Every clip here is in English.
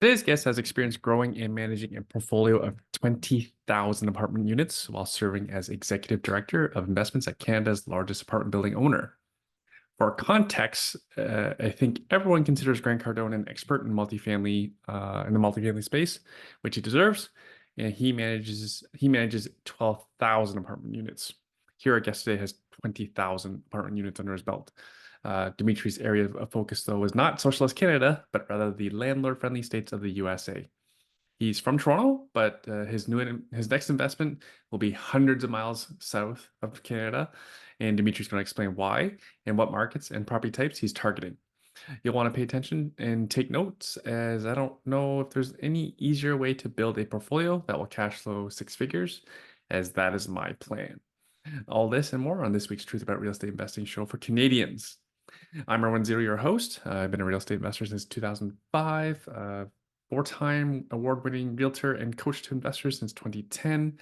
Today's guest has experience growing and managing a portfolio of 20,000 apartment units while serving as executive director of investments at Canada's largest apartment building owner. For context, I think everyone considers Grant Cardone an expert in the multifamily space, which he deserves. And he manages 12,000 apartment units. Here, our guest today has 20,000 apartment units under his belt. Dimitri's area of focus, though, is not socialist Canada, but rather the landlord-friendly states of the USA. He's from Toronto, but his next investment will be hundreds of miles south of Canada, and Dimitri's going to explain why and what markets and property types he's targeting. You'll want to pay attention and take notes, as I don't know if there's any easier way to build a portfolio that will cash flow six figures, as that is my plan. All this and more on this week's Truth About Real Estate Investing show for Canadians. I'm Erwin Zero, your host. I've been a real estate investor since 2005, four-time award-winning realtor and coach to investors since 2010.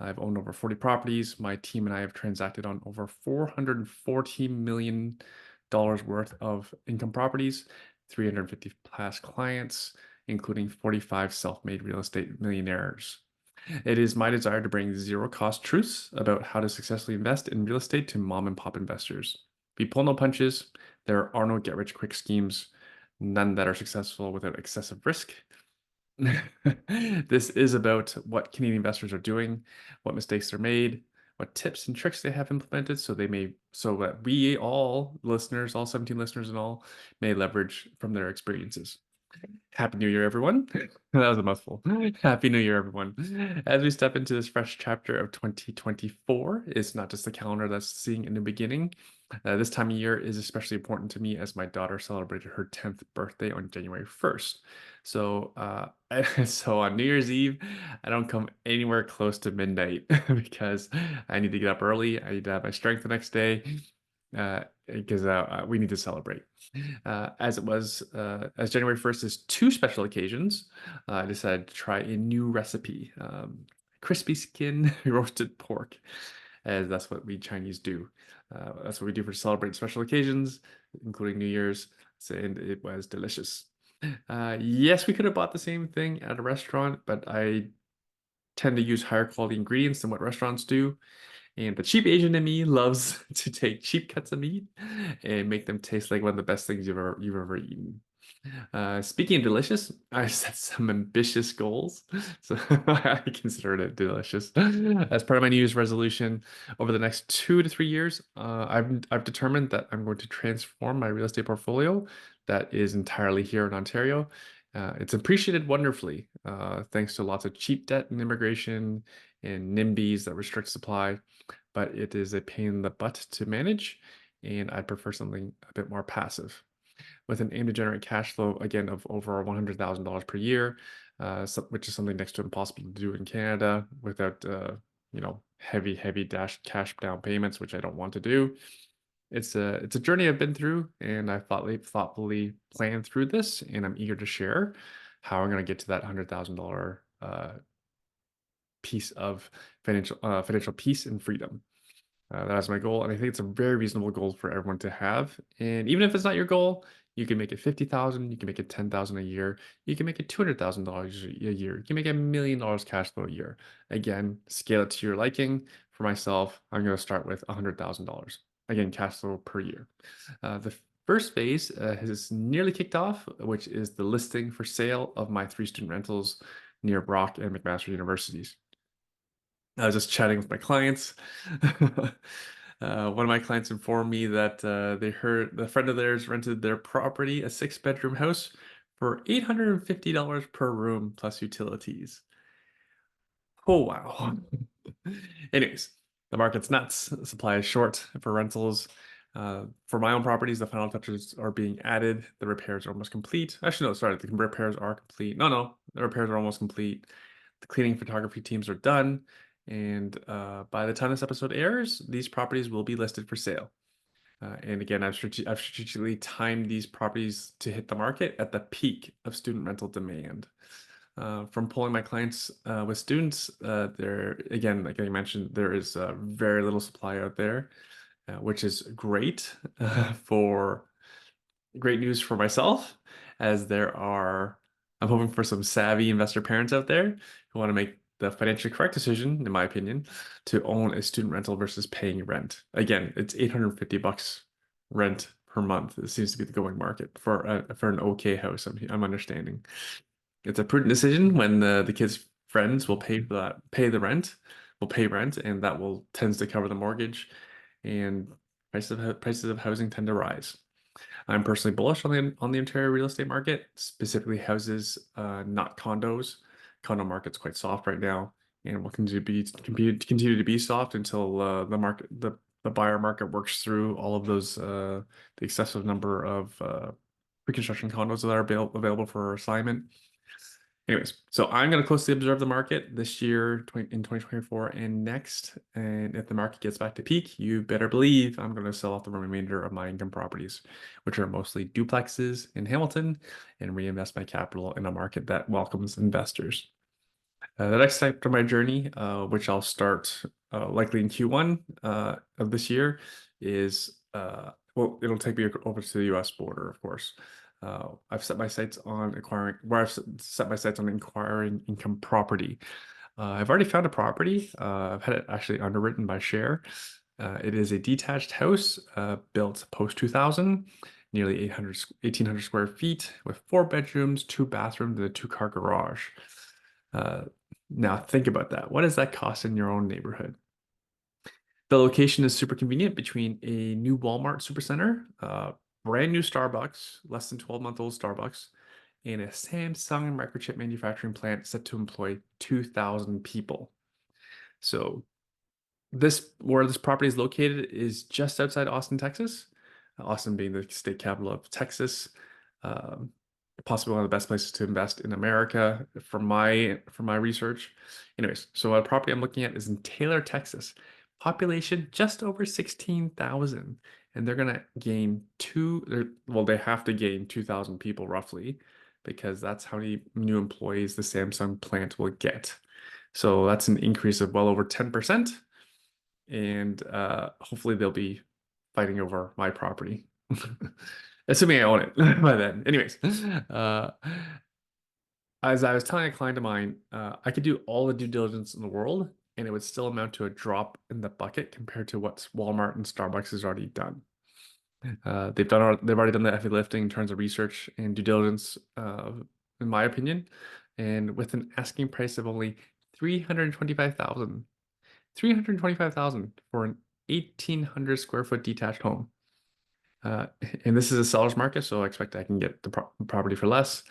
I've owned over 40 properties. My team and I have transacted on over $440 million worth of income properties, 350 past clients, including 45 self-made real estate millionaires. It is my desire to bring zero-cost truths about how to successfully invest in real estate to mom-and-pop investors. We pull no punches. There are no get-rich-quick schemes, none that are successful without excessive risk. This is about what Canadian investors are doing, what mistakes are made, what tips and tricks they have implemented so that we all listeners, all 17 listeners and all, may leverage from their experiences. Happy New Year, everyone. That was a mouthful. Happy New Year, everyone. As we step into this fresh chapter of 2024, it's not just the calendar that's seeing a new beginning. This time of year is especially important to me as my daughter celebrated her 10th birthday on January 1st. So, so on New Year's Eve, I don't come anywhere close to midnight because I need to get up early. I need to have my strength the next day because we need to celebrate. As January 1st is two special occasions, I decided to try a new recipe, crispy skin roasted pork, as that's what we Chinese do. That's what we do for celebrate special occasions, including New Year's, and it was delicious. Yes, we could have bought the same thing at a restaurant, but I tend to use higher quality ingredients than what restaurants do. And the cheap Asian in me loves to take cheap cuts of meat and make them taste like one of the best things you've ever eaten. Speaking of delicious, I set some ambitious goals, so I consider it delicious. As part of my New Year's resolution, over the next 2 to 3 years, I've determined that I'm going to transform my real estate portfolio that is entirely here in Ontario. It's appreciated wonderfully, thanks to lots of cheap debt and immigration and NIMBYs that restrict supply, but it is a pain in the butt to manage, and I prefer something a bit more passive. With an aim to generate cash flow, again, of over $100,000 per year, which is something next to impossible to do in Canada without, heavy cash down payments, which I don't want to do. It's a journey I've been through, and I thoughtfully planned through this, and I'm eager to share how I'm going to get to that $100,000 piece of financial peace and freedom. That is my goal, and I think it's a very reasonable goal for everyone to have. And even if it's not your goal, you can make it 50,000, you can make it 10,000 a year, you can make it $200,000 a year, you can make $1 million cash flow a year. Again, scale it to your liking. For myself, I'm going to start with $100,000. Again, cash flow per year. The first phase has nearly kicked off, which is the listing for sale of my 3 student rentals near Brock and McMaster universities. I was just chatting with my clients. One of my clients informed me that they heard a friend of theirs rented their property, a 6-bedroom house, for $850 per room plus utilities. Oh, wow. Anyways, the market's nuts. Supply is short for rentals. For my own properties, the final touches are being added. The repairs are almost complete. Actually, no, sorry, the repairs are complete. No, the repairs are almost complete. The cleaning photography teams are done. And by the time this episode airs, these properties will be listed for sale. And again, I've strategically timed these properties to hit the market at the peak of student rental demand. From polling my clients with students, again, like I mentioned, there is very little supply out there, which is great great news for myself, as there are I'm hoping for some savvy investor parents out there who want to make the financially correct decision, in my opinion, to own a student rental versus paying rent. Again, it's $850 rent per month. It seems to be the going market for an okay house. I'm understanding. It's a prudent decision when the kids' friends will pay for that, will pay rent, and that will tends to cover the mortgage, and prices of housing tend to rise. I'm personally bullish on the Ontario real estate market, specifically houses, not condos. Condo market's quite soft right now, and will continue to be soft until the buyer market works through all of those the excessive number of pre-construction condos that are available for assignment. Anyways, so I'm going to closely observe the market this year in 2024 and next. And if the market gets back to peak, you better believe I'm going to sell off the remainder of my income properties, which are mostly duplexes in Hamilton, and reinvest my capital in a market that welcomes investors. The next step of my journey, which I'll start likely in Q1 of this year, is well, it'll take me over to the U.S. border, of course. I've set my sights on set my sights on acquiring income property. I've already found a property. I've had it actually underwritten by Share. It is a detached house built post 2000, nearly 1,800 square feet, with 4 bedrooms, 2 bathrooms, and a two-car garage. Uh, Now think about that. What does that cost in your own neighborhood? The location is super convenient between a new Walmart supercenter, brand new Starbucks, less than 12-month-old Starbucks, and a Samsung microchip manufacturing plant set to employ 2,000 people. So where this property is located is just outside Austin, Texas. Austin being the state capital of Texas. Um, Possibly one of the best places to invest in America from my research. Anyways, so a property I'm looking at is in Taylor, Texas. Population just over 16,000, and they're gonna gain well, they have to gain 2,000 people roughly, because that's how many new employees the Samsung plant will get. So that's an increase of well over 10%, and hopefully they'll be fighting over my property. Assuming I own it by then. Anyways, as I was telling a client of mine, I could do all the due diligence in the world, and it would still amount to a drop in the bucket compared to what Walmart and Starbucks has already done. They've already done the heavy lifting in terms of research and due diligence, in my opinion, and with an asking price of only 325,000, 325,000 for an 1,800 square foot detached home. Uh, and this is a seller's market, so I expect I can get the property for less.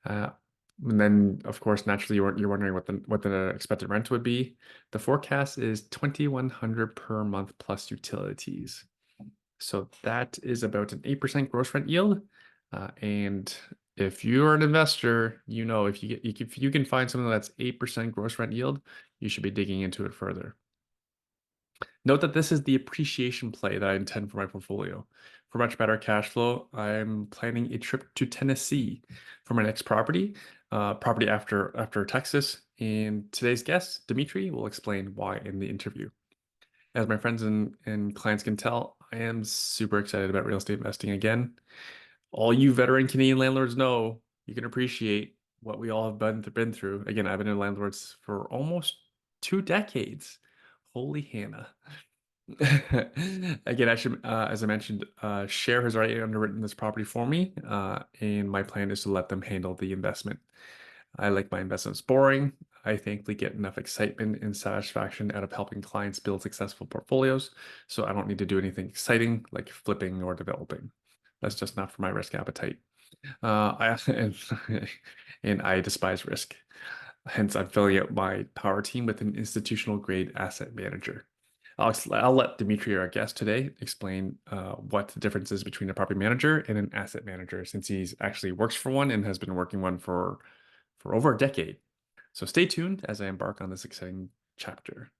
Uh, and then, of course, naturally, you're wondering what the expected rent would be. The forecast is 2,100 per month plus utilities. So that is about an 8% gross rent yield. And if you're an investor, you know if you can find something that's 8% gross rent yield, you should be digging into it further. Note that this is the appreciation play that I intend for my portfolio. For much better cash flow, I'm planning a trip to Tennessee for my next property after Texas. And today's guest, Dmitri, will explain why in the interview. As my friends and clients can tell, I am super excited about real estate investing again. All you veteran Canadian landlords know you can appreciate what we all have been through. Again, I've been in landlords for almost 2 decades. Holy Hannah. Again, as I mentioned, Share has already underwritten this property for me, and my plan is to let them handle the investment. I like my investments boring. I thankfully get enough excitement and satisfaction out of helping clients build successful portfolios, so I don't need to do anything exciting like flipping or developing. That's just not for my risk appetite. And, and I despise risk. Hence, I'm filling out my power team with an institutional grade asset manager. I'll let Dimitri, our guest today, explain what the difference is between a property manager and an asset manager, since he's actually works for one and has been working one for over a decade. So stay tuned as I embark on this exciting chapter.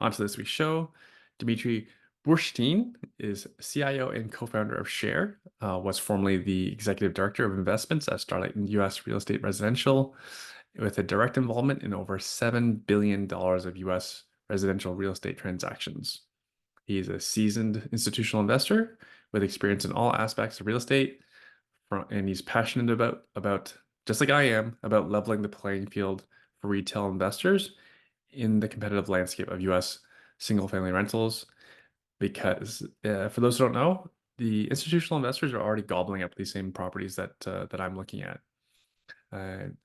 On to this week's show. Dmitry Burstein is CIO and co-founder of Share, was formerly the executive director of investments at Starlight in U.S. Real Estate Residential, with a direct involvement in over $7 billion of U.S. residential real estate transactions. He is a seasoned institutional investor with experience in all aspects of real estate, and he's passionate about just like I am, about leveling the playing field for retail investors in the competitive landscape of US single family rentals. Because for those who don't know, the institutional investors are already gobbling up these same properties that I'm looking at.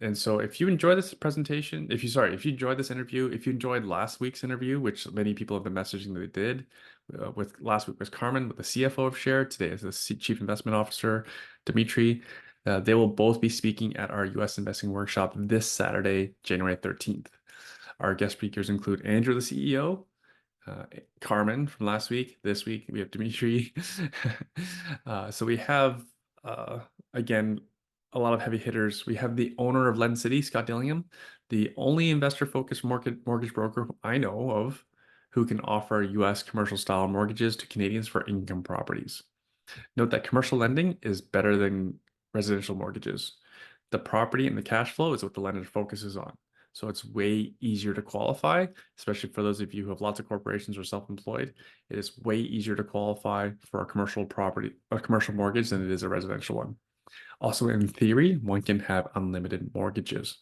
And so if you enjoy this presentation, if you enjoyed this interview, if you enjoyed last week's interview, which many people have been messaging that they did, with last week was Carmen, with the CFO of Share, today is the Chief Investment Officer, Dmitri. They will both be speaking at our US Investing Workshop this Saturday, January 13th. Our guest speakers include Andrew, the CEO, Carmen from last week. This week we have Dmitri. So we have, again, a lot of heavy hitters. We have the owner of Lend City, Scott Dillingham, the only investor-focused mortgage broker I know of who can offer U.S. commercial-style mortgages to Canadians for income properties. Note that commercial lending is better than residential mortgages. The property and the cash flow is what the lender focuses on. So it's way easier to qualify, especially for those of you who have lots of corporations or self-employed. It is way easier to qualify for a commercial mortgage than it is a residential one. Also, in theory, one can have unlimited mortgages.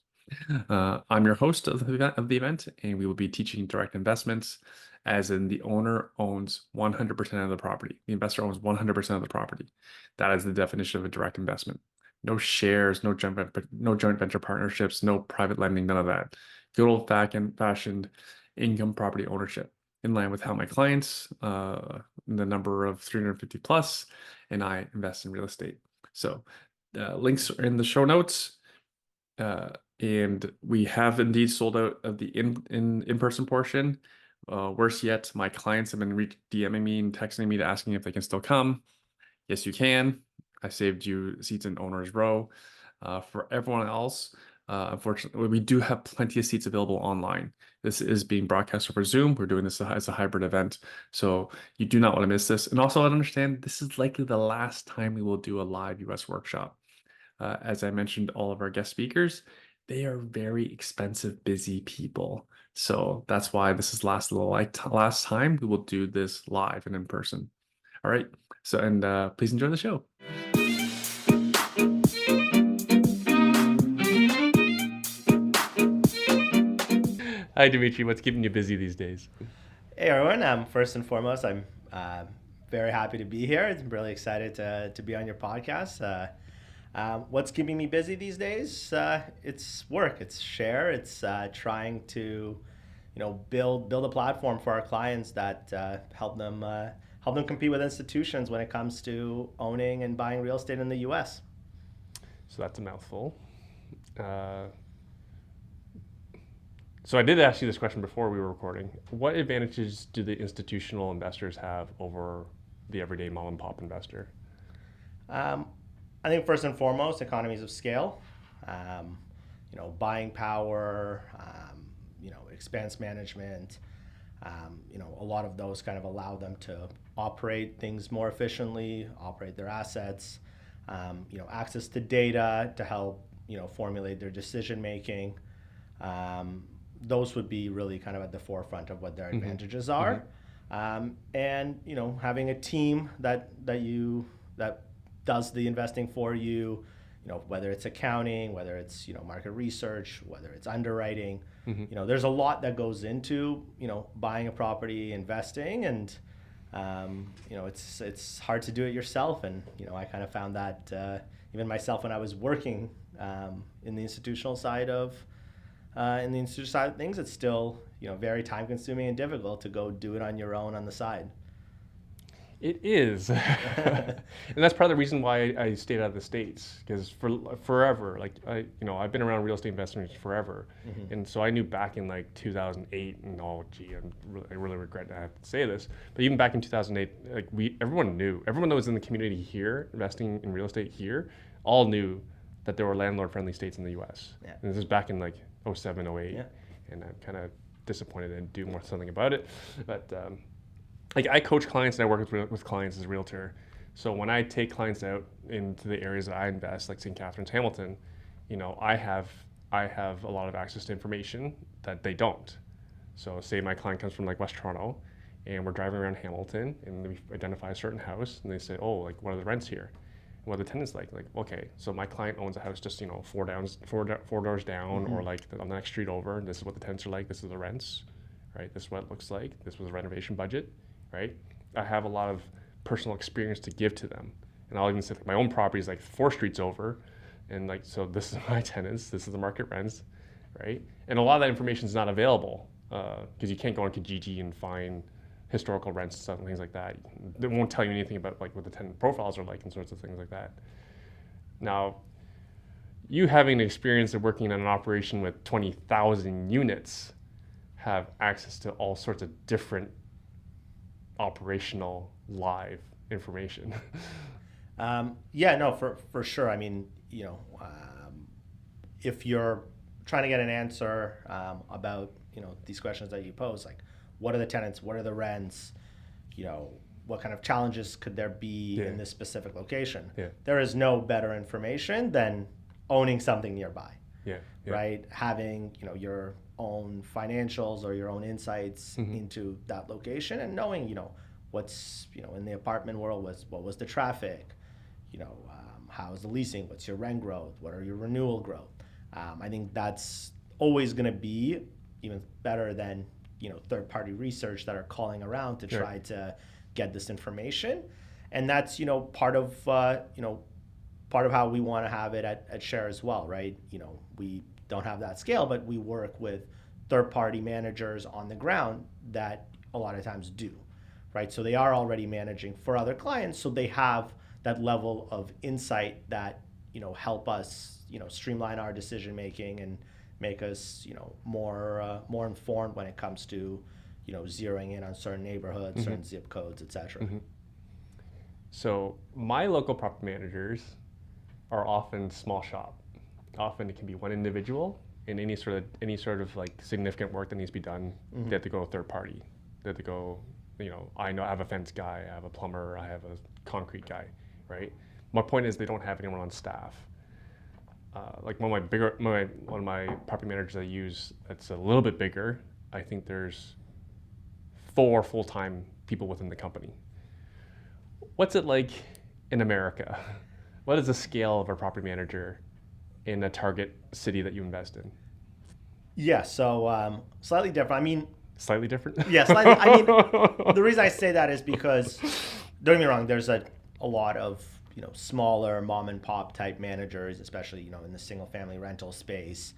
I'm your host of the event, and we will be teaching direct investments, as in the owner owns 100% of the property. The investor owns 100% of the property. That is the definition of a direct investment. No shares, no joint venture partnerships, no private lending, none of that. Good old-fashioned income property ownership, in line with how my clients, the number of 350 plus, and I invest in real estate. So links are in the show notes. And we have indeed sold out of the in-person portion. Worse yet, my clients have been DMing me and texting me to asking if they can still come. Yes, you can. I saved you seats in owner's row. For everyone else, unfortunately, we do have plenty of seats available online. This is being broadcast over Zoom. We're doing this as a hybrid event, so you do not want to miss this. And also, I understand this is likely the last time we will do a live US workshop. As I mentioned, all of our guest speakers, they are very expensive, busy people. So that's why this is last time we will do this live and in person. All right. So, and please enjoy the show. Hi, Dmitri. What's keeping you busy these days? Hey everyone. First and foremost, I'm very happy to be here. I'm really excited to be on your podcast. What's keeping me busy these days? It's work. It's Share. It's trying to, build a platform for our clients that help them compete with institutions when it comes to owning and buying real estate in the U.S. So that's a mouthful. So I did ask you this question before we were recording. What advantages do the institutional investors have over the everyday mom and pop investor? I think first and foremost, economies of scale, buying power, expense management. A lot of those kind of allow them to operate things more efficiently, operate their assets, access to data to help, formulate their decision making. Those would be really kind of at the forefront of what their advantages are. And having a team that does the investing for you, whether it's accounting, whether it's market research, whether it's underwriting. There's a lot that goes into buying a property, investing, and it's hard to do it yourself. And I kind of found that even myself when I was working in the institutional side of things, it's still very time consuming and difficult to go do it on your own on the side. It is. And that's part of the reason why I stayed out of the States, because for forever, I've been around real estate investors forever. And so I knew back in 2008, and I really regret I have to say this, but even back in 2008, everyone that was in the community here, investing in real estate here, all knew that there were landlord friendly states in the US. Yeah. And this is back in 07, 08. Yeah. And I'm kind of disappointed and do something about it. But I coach clients and I work with clients as a realtor. So when I take clients out into the areas that I invest, like St. Catharines, Hamilton, I have a lot of access to information that they don't. So say my client comes from West Toronto, and we're driving around Hamilton, and we identify a certain house, and they say, oh, what are the rents here? And what the tenant's like. Like, okay, so my client owns a house just, you know, four doors down, or like on the next street over. This is what the tenants are like. This is the rents, right? This is what it looks like. This was the renovation budget, right? I have a lot of personal experience to give to them. And I'll even say like my own property is like 4 streets over. And like, so this is my tenants, this is the market rents, right? And a lot of that information is not available because you can't go on Kijiji and find historical rents and stuff and things like that. They won't tell you anything about like what the tenant profiles are like and sorts of things like that. Now, you having experience of working in an operation with 20,000 units have access to all sorts of different operational live information. Yeah, no, for sure. I mean, you know, if you're trying to get an answer about, you know, these questions that you pose, like what are the tenants, what are the rents, you know, what kind of challenges could there be in this specific location? There is no better information than owning something nearby. Right? Having, you know, your own financials or your own insights into that location, and knowing, you know, what's, you know, in the apartment world, what was the traffic, you know, how is the leasing, what's your rent growth, what are your renewal growth. I think that's always going to be even better than, you know, third-party research that are calling around to try to get this information. And that's, you know, part of how we want to have it at Share as well, right? You know, we don't have that scale, but we work with third-party managers on the ground that a lot of times do, right? So they are already managing for other clients, so they have that level of insight that, you know, help us, you know, streamline our decision making and make us, you know, more informed when it comes to, you know, zeroing in on certain neighborhoods, certain zip codes, etc. So my local property managers are often small shop. Often it can be one individual, and any sort of like significant work that needs to be done, they have to go third party. They have to go, you know, I have a fence guy, I have a plumber, I have a concrete guy, right? My point is they don't have anyone on staff. Like one of my property managers I use that's a little bit bigger, I think there's 4 full-time people within the company. What's it like in America? What is the scale of a property manager in a target city that you invest in? Yeah, so slightly different. I mean, slightly different? Yeah, slightly. I mean, the reason I say that is because, don't get me wrong, there's a lot of, you know, smaller mom and pop type managers, especially, you know, in the single family rental space.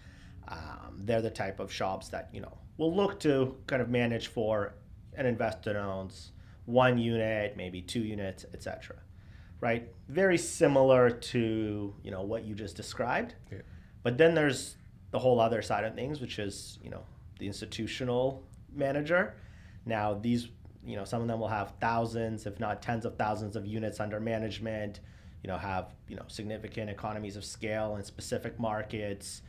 They're the type of shops that, you know, will look to kind of manage for an investor that owns 1 unit, maybe 2 units, etc. Right? Very similar to, you know, what you just described. But then there's the whole other side of things, which is, you know, the institutional manager. Now these, you know, some of them will have thousands, if not tens of thousands of units under management, you know, have, you know, significant economies of scale in specific markets.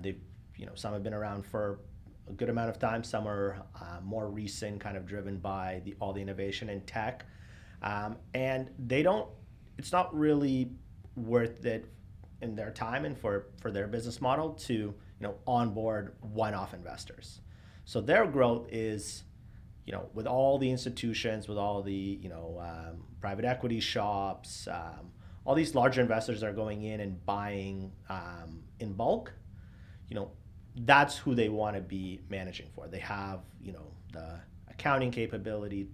They've, you know, some have been around for a good amount of time. Some are more recent, kind of driven by all the innovation in tech. And it's not really worth it in their time and for their business model to, you know, onboard one-off investors. So their growth is, you know, with all the institutions, with all the, you know, private equity shops, all these larger investors are going in and buying in bulk, you know, that's who they want to be managing for. They have, you know, the accounting capability,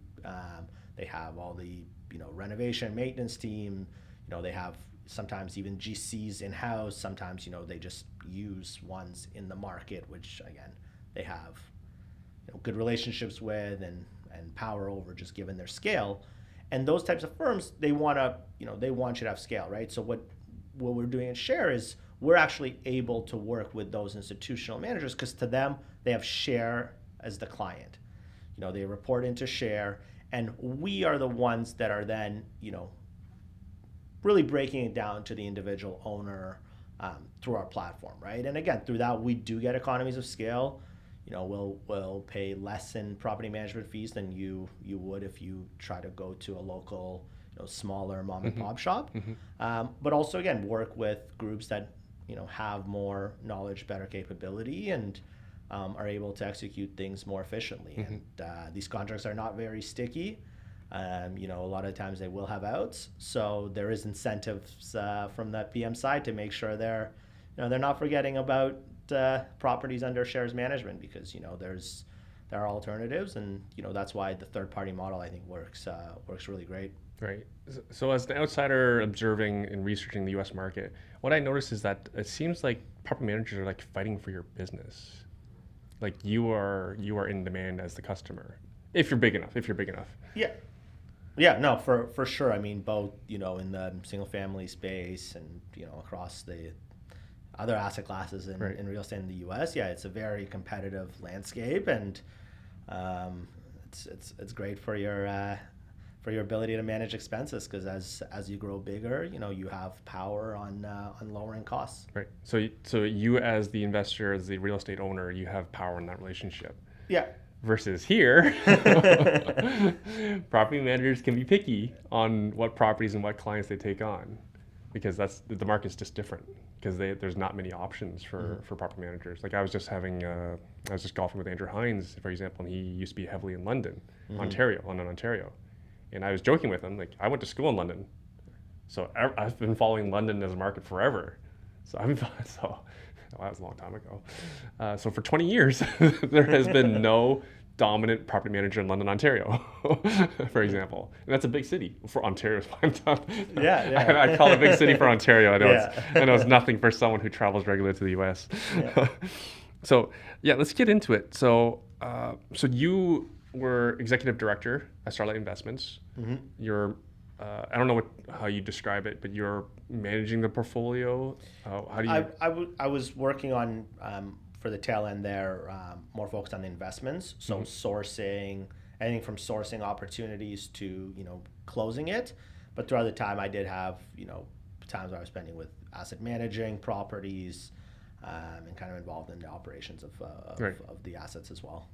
they have all the, you know, renovation maintenance team, you know, they have sometimes even GCs in-house, sometimes, you know, they just use ones in the market, which again, they have, you know, good relationships with and power over, just given their scale. And those types of firms, they want you to have scale, right? So what we're doing at Share is we're actually able to work with those institutional managers because to them, they have Share as the client. You know, they report into Share, and we are the ones that are then, you know, really breaking it down to the individual owner through our platform, right? And again, through that, we do get economies of scale. You know, we'll pay less in property management fees than you would if you try to go to a local, you know, smaller mom and pop shop. But also, again, work with groups that, you know, have more knowledge, better capability, and are able to execute things more efficiently. And these contracts are not very sticky. You know, a lot of times they will have outs, so there is incentives from that PM side to make sure they're, you know, they're not forgetting about properties under shares management, because, you know, there are alternatives, and, you know, that's why the third party model, I think, works really great. Right. So as an outsider observing and researching the U.S. market, what I noticed is that it seems like property managers are like fighting for your business. Like you are in demand as the customer, if you're big enough. Yeah. Yeah, no, for sure. I mean, both, you know, in the single family space and, you know, across the other asset classes in, Right. in real estate in the U.S. Yeah, it's a very competitive landscape, and it's great for your ability to manage expenses, because as you grow bigger, you know, you have power on lowering costs. Right. So you as the investor, as the real estate owner, you have power in that relationship. Yeah. Versus here, property managers can be picky on what properties and what clients they take on, because the market's just different, because there's not many options for property managers. Like I was just golfing with Andrew Hines, for example, and he used to be heavily in London, Ontario. And I was joking with him, like, I went to school in London, so I've been following London as a market forever. That was a long time ago. So for 20 years, there has been no dominant property manager in London, Ontario, for example. And that's a big city for Ontario. Yeah. I call it a big city for Ontario. I know it's nothing for someone who travels regularly to the U.S. Yeah. So yeah, let's get into it. So you were executive director at Starlight Investments. Mm-hmm. You're I don't know how you describe it, but you're managing the portfolio. How do you? I was working on for the tail end there, more focused on the investments, so sourcing anything from sourcing opportunities to, you know, closing it. But throughout the time, I did have, you know, times where I was spending with asset managing properties, and kind of involved in the operations of the assets as well.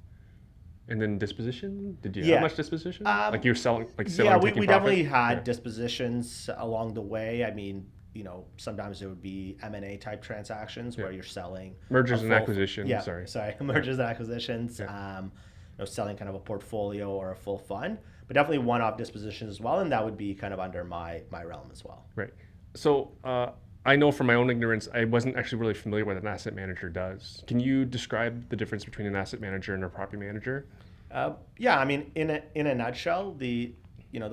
And then disposition? Did you Yeah. have much disposition? Like you're selling, Yeah, and we taking definitely profit? had dispositions along the way. I mean, you know, sometimes it would be M&A type transactions where you're selling Mergers a and full- acquisitions. Yeah, Sorry. mergers and acquisitions. Yeah. You know, selling kind of a portfolio or a full fund, but definitely one-off dispositions as well, and that would be kind of under my realm as well. Right. So I know from my own ignorance, I wasn't actually really familiar with what an asset manager does. Can you describe the difference between an asset manager and a property manager? Yeah, I mean, in a nutshell, the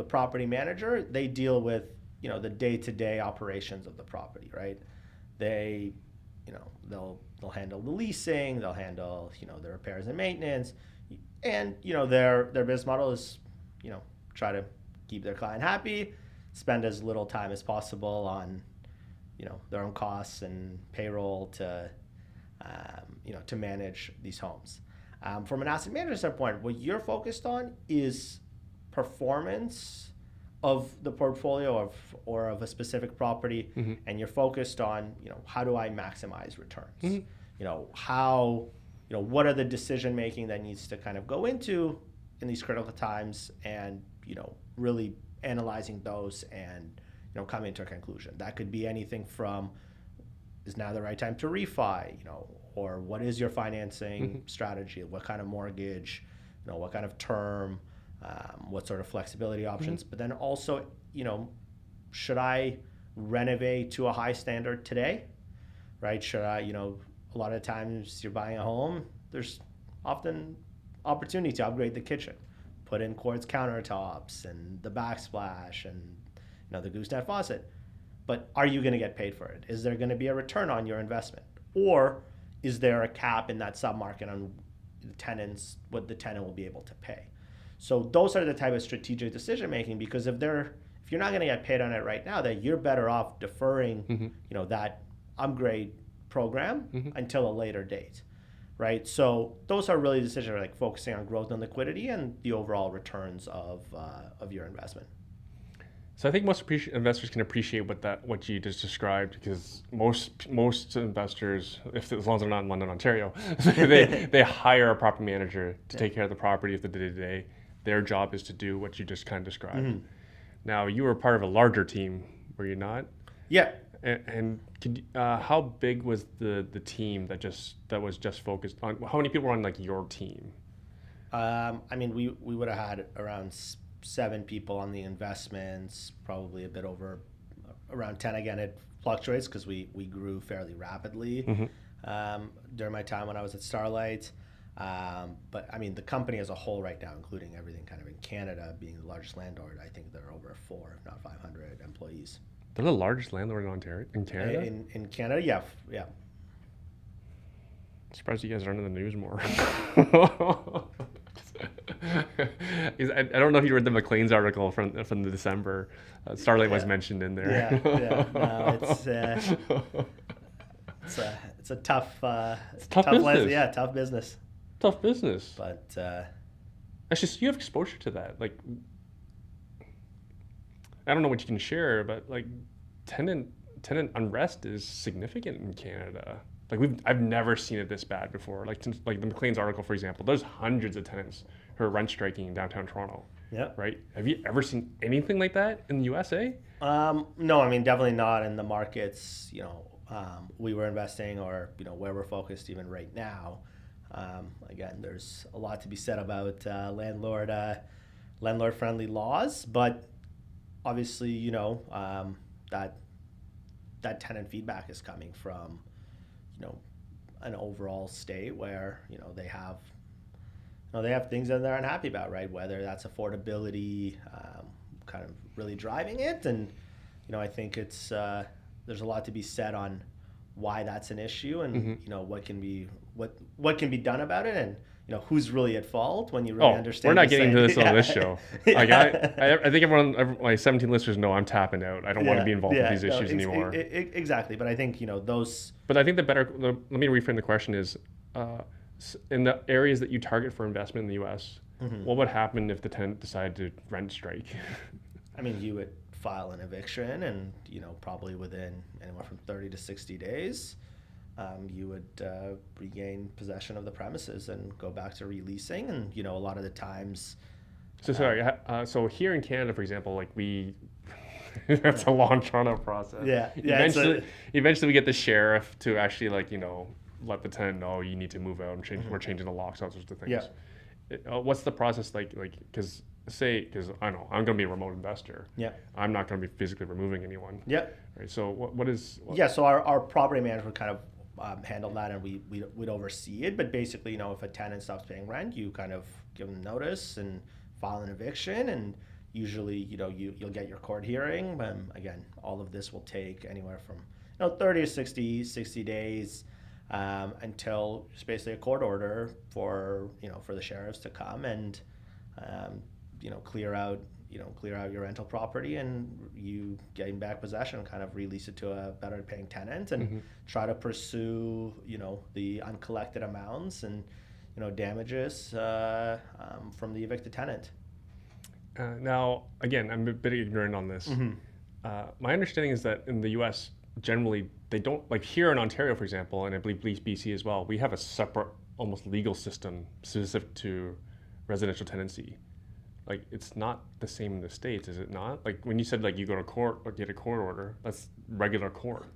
property manager, they deal with, you know, the day-to-day operations of the property, right? They, you know, they'll handle the leasing, they'll handle, you know, the repairs and maintenance, and, you know, their business model is, you know, try to keep their client happy, spend as little time as possible on, you know, their own costs and payroll to, you know, to manage these homes. From an asset management standpoint, what you're focused on is performance of the portfolio or of a specific property, and you're focused on, you know, how do I maximize returns? You know, what are the decision making that needs to kind of go into in these critical times, and, you know, really analyzing those and, you know, coming to a conclusion. That could be anything from, is now the right time to refi, you know, or what is your financing strategy? What kind of mortgage, you know, what kind of term, what sort of flexibility options? But then also, you know, should I renovate to a high standard today, right? Should I, you know, a lot of times you're buying a home, there's often opportunity to upgrade the kitchen, put in quartz countertops and the backsplash and, you know, the gooseneck faucet. But are you going to get paid for it? Is there going to be a return on your investment? Or is there a cap in that submarket on the tenants, what the tenant will be able to pay? So those are the type of strategic decision making, because if you're not going to get paid on it right now, then you're better off deferring, you know, that upgrade program until a later date, right? So those are really decisions like focusing on growth and liquidity and the overall returns of your investment. So I think most investors can appreciate what you just described, because most investors, as long as they're not in London, Ontario, they hire a property manager to take care of the property of the day-to-day. Their job is to do what you just kind of described. Now, you were part of a larger team, were you not? Yeah. And how big was the team that was just focused on? How many people were on like your team? I mean, we would have had around 7 people on the investments, probably a bit over around 10. Again, it fluctuates because we grew fairly rapidly during my time when I was at Starlight. But I mean, the company as a whole right now, including everything kind of in Canada, being the largest landlord, I think they're over 4, if not 500 employees. They're the largest landlord in Ontario, in Canada? In Canada, yeah. I'm surprised you guys aren't in the news more. I don't know if you read the McLean's article from the December. Starlight was mentioned in there. No, it's a tough business. Tough business. Tough business. But it's just you have exposure to that. Like, I don't know what you can share, but like tenant unrest is significant in Canada. Like I've never seen it this bad before. Like since like the McLean's article, for example, there's hundreds of tenants who are rent striking in downtown Toronto. Yeah. Right. Have you ever seen anything like that in the USA? No, I mean definitely not in the markets. We were investing, or where we're focused even right now. Again, there's a lot to be said about landlord friendly laws, but obviously that tenant feedback is coming from an overall state where they have things that they're unhappy about, right? Whether that's affordability, kind of really driving it, and I think it's there's a lot to be said on why that's an issue, and what can be done about it, and who's really at fault when you really understand. We're not getting to this on this show. Like I think everyone, my 17 listeners know I'm tapping out. I don't want to be involved with these issues anymore. Exactly, but I think those. But I think let me reframe the question is, in the areas that you target for investment in the U.S., what would happen if the tenant decided to rent strike? I mean, you would file an eviction, and probably within anywhere from 30 to 60 days, you would regain possession of the premises and go back to releasing. And a lot of the times. So sorry. So here in Canada, for example, like that's a long drawn out process. Yeah. Eventually, we get the sheriff to actually let the tenant know you need to move out and change. We're changing the locks, all sorts of things. Yeah. What's the process like? Because I know I'm going to be a remote investor. Yeah. I'm not going to be physically removing anyone. Yeah. Right. So what is? Yeah. So our property manager would kind of handle that, and we'd oversee it. But basically, if a tenant stops paying rent, you kind of give them notice and file an eviction, and usually you'll get your court hearing. Again, all of this will take anywhere from 30 to 60 days. Until it's basically a court order for the sheriffs to come and clear out your rental property, and you getting back possession, kind of release it to a better paying tenant, and try to pursue the uncollected amounts and damages from the evicted tenant. Now, again, I'm a bit ignorant on this. My understanding is that in the U.S. generally they don't, like here in Ontario, for example, and I believe BC as well, we have a separate, almost legal system specific to residential tenancy. Like it's not the same in the States, is it not? Like when you said you go to court or get a court order, that's regular court.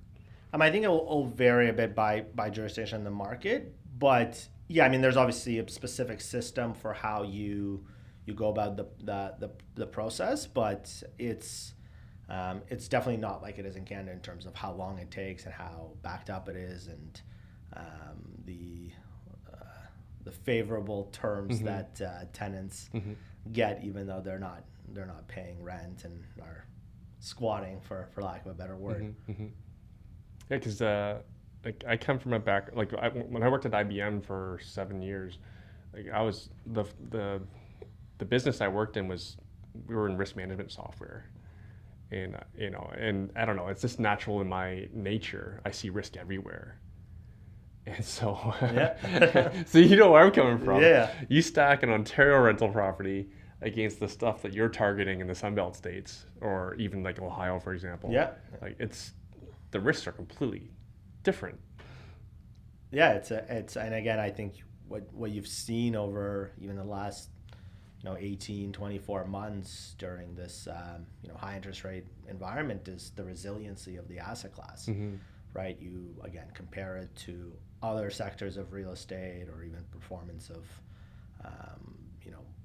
I think it will vary a bit by jurisdiction in the market, but yeah, there's obviously a specific system for how you go about the process, but it's definitely not like it is in Canada in terms of how long it takes and how backed up it is, and the favorable terms that tenants get, even though they're not paying rent and are squatting, for lack of a better word. Yeah, because I come from a when I worked at IBM for 7 years, I was the business I worked in we were in risk management software. And and I don't know, it's just natural in my nature. I see risk everywhere, and so so where I'm coming from. Yeah. You stack an Ontario rental property against the stuff that you're targeting in the Sunbelt states, or even like Ohio, for example. Yeah. The risks are completely different. Yeah, it's and again, I think what you've seen over even the last 18, 24 months during this high interest rate environment is the resiliency of the asset class, right? You again compare it to other sectors of real estate, or even performance of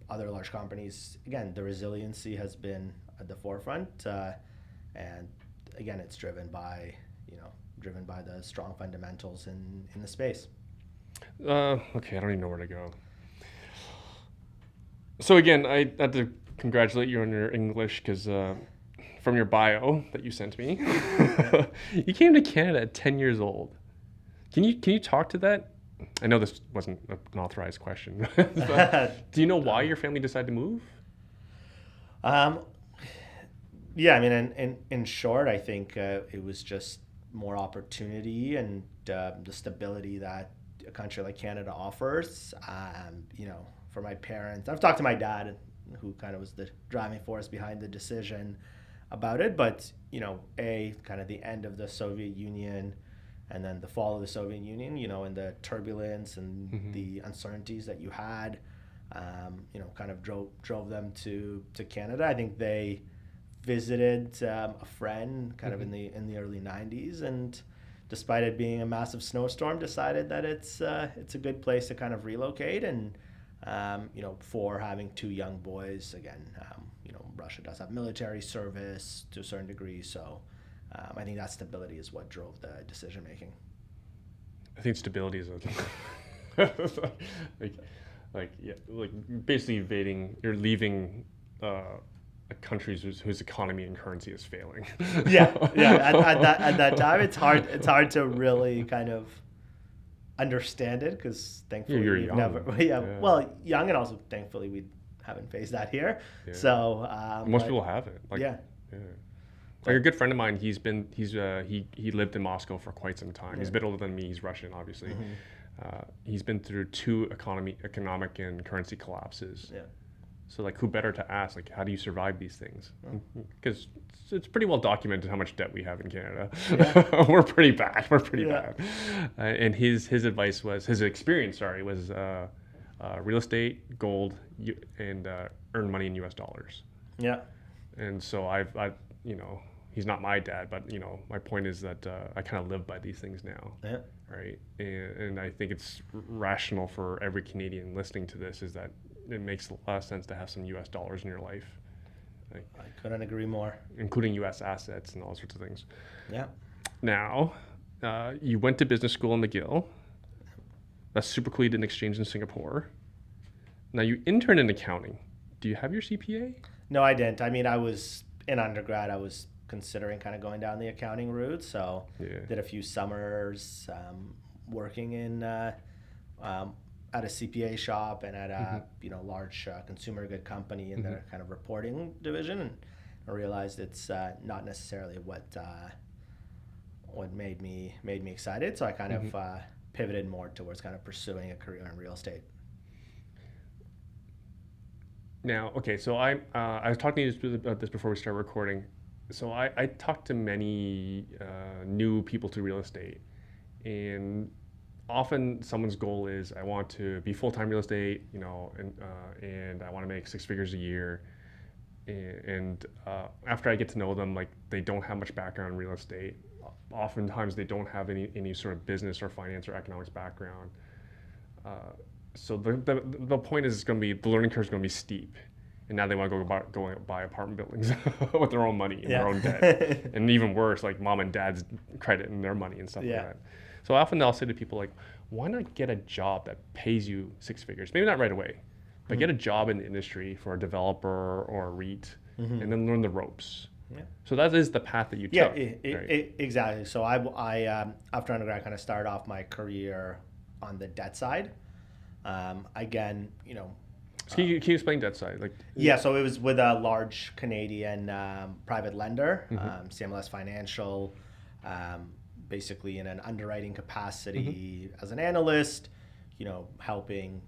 other large companies, again, the resiliency has been at the forefront, and again, it's driven by the strong fundamentals in the space. Okay, I don't even know where to go. So again, I had to congratulate you on your English because from your bio that you sent me, you came to Canada at 10 years old. Can you talk to that? I know this wasn't an authorized question. Do you know why your family decided to move? Yeah, I mean, in short, I think it was just more opportunity and the stability that a country like Canada offers. For my parents, I've talked to my dad, who kind of was the driving force behind the decision about it. But kind of the end of the Soviet Union, and then the fall of the Soviet Union, and the turbulence and the uncertainties that you had, kind of drove them to Canada. I think they visited a friend kind of in the early 90s, and despite it being a massive snowstorm, decided that it's a good place to kind of relocate. And for having two young boys, again, Russia does have military service to a certain degree, so I think that stability is what drove the decision making. I think stability is like basically you're leaving a country whose economy and currency is failing. Yeah. At that time, it's hard to really kind of understand it, because thankfully you're we've young. never, well, young, and also thankfully we haven't faced that here. Yeah. So most people haven't. Yeah. Like a good friend of mine, he lived in Moscow for quite some time. Yeah. He's a bit older than me. He's Russian, obviously. He's been through two economic and currency collapses. Yeah. So like, who better to ask? Like, how do you survive these things? Because it's pretty well documented how much debt we have in Canada. Yeah. We're pretty bad. And his experience was real estate, gold, and earn money in U.S. dollars. Yeah. And so I've he's not my dad, but my point is that I kind of live by these things now. Yeah. Right. And I think it's rational for every Canadian listening to this is that it makes a lot of sense to have some U.S. dollars in your life. Like, I couldn't agree more. Including U.S. assets and all sorts of things. Yeah. Now, you went to business school in McGill. That's super cool. You did an exchange in Singapore. Now, you interned in accounting. Do you have your CPA? No, I didn't. I mean, I was in undergrad. I was considering kind of going down the accounting route. So did a few summers working in at a CPA shop and at a large consumer good company in their kind of reporting division, and I realized it's not necessarily what made me excited. So I kind of pivoted more towards kind of pursuing a career in real estate. Now, okay, so I was talking to you about this before we started recording. So I talked to many new people to real estate, and often someone's goal is, I want to be full-time real estate, and I want to make 6 figures a year. And after I get to know them, like, they don't have much background in real estate. Oftentimes they don't have any sort of business or finance or economics background. So the point is, the learning curve is going to be steep. And now they want to go buy apartment buildings with their own money and their own debt. And even worse, like mom and dad's credit and their money and stuff like that. So often I'll say to people, like, why not get a job that pays you 6 figures? Maybe not right away, but get a job in the industry for a developer or a REIT, and then learn the ropes. Yeah. So that is the path that you took. Exactly. So I after undergrad, kind of started off my career on the debt side. Again, So can you explain debt side? So it was with a large Canadian private lender, CMLS Financial, basically in an underwriting capacity as an analyst, helping,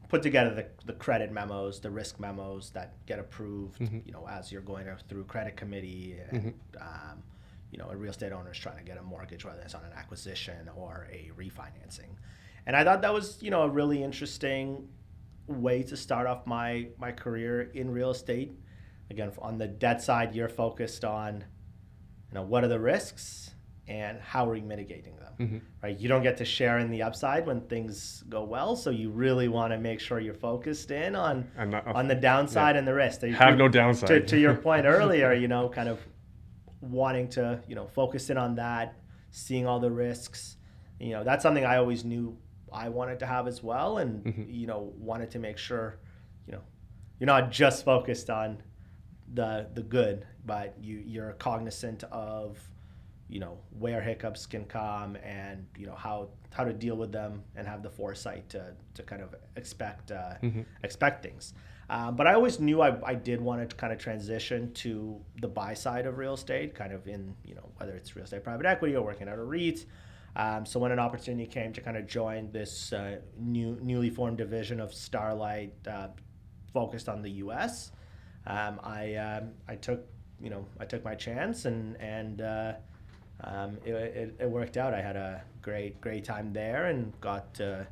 put together the credit memos, the risk memos that get approved, as you're going through credit committee, and a real estate owner is trying to get a mortgage, whether it's on an acquisition or a refinancing. And I thought that was, a really interesting way to start off my career in real estate. Again, on the debt side, you're focused on, what are the risks, and how are we mitigating them, right? You don't get to share in the upside when things go well, so you really want to make sure you're focused in on the downside and the risk. Have no downside. To your point earlier, kind of wanting to, focus in on that, seeing all the risks. That's something I always knew I wanted to have as well, and wanted to make sure, you're not just focused on the good, but you're cognizant of where hiccups can come, and how to deal with them, and have the foresight to kind of expect things. But I always knew I did want to kind of transition to the buy side of real estate, kind of in whether it's real estate private equity or working at a REIT. So when an opportunity came to kind of join this newly formed division of Starlight, focused on the U.S., I took my chance, and it worked out. I had a great time there, and got to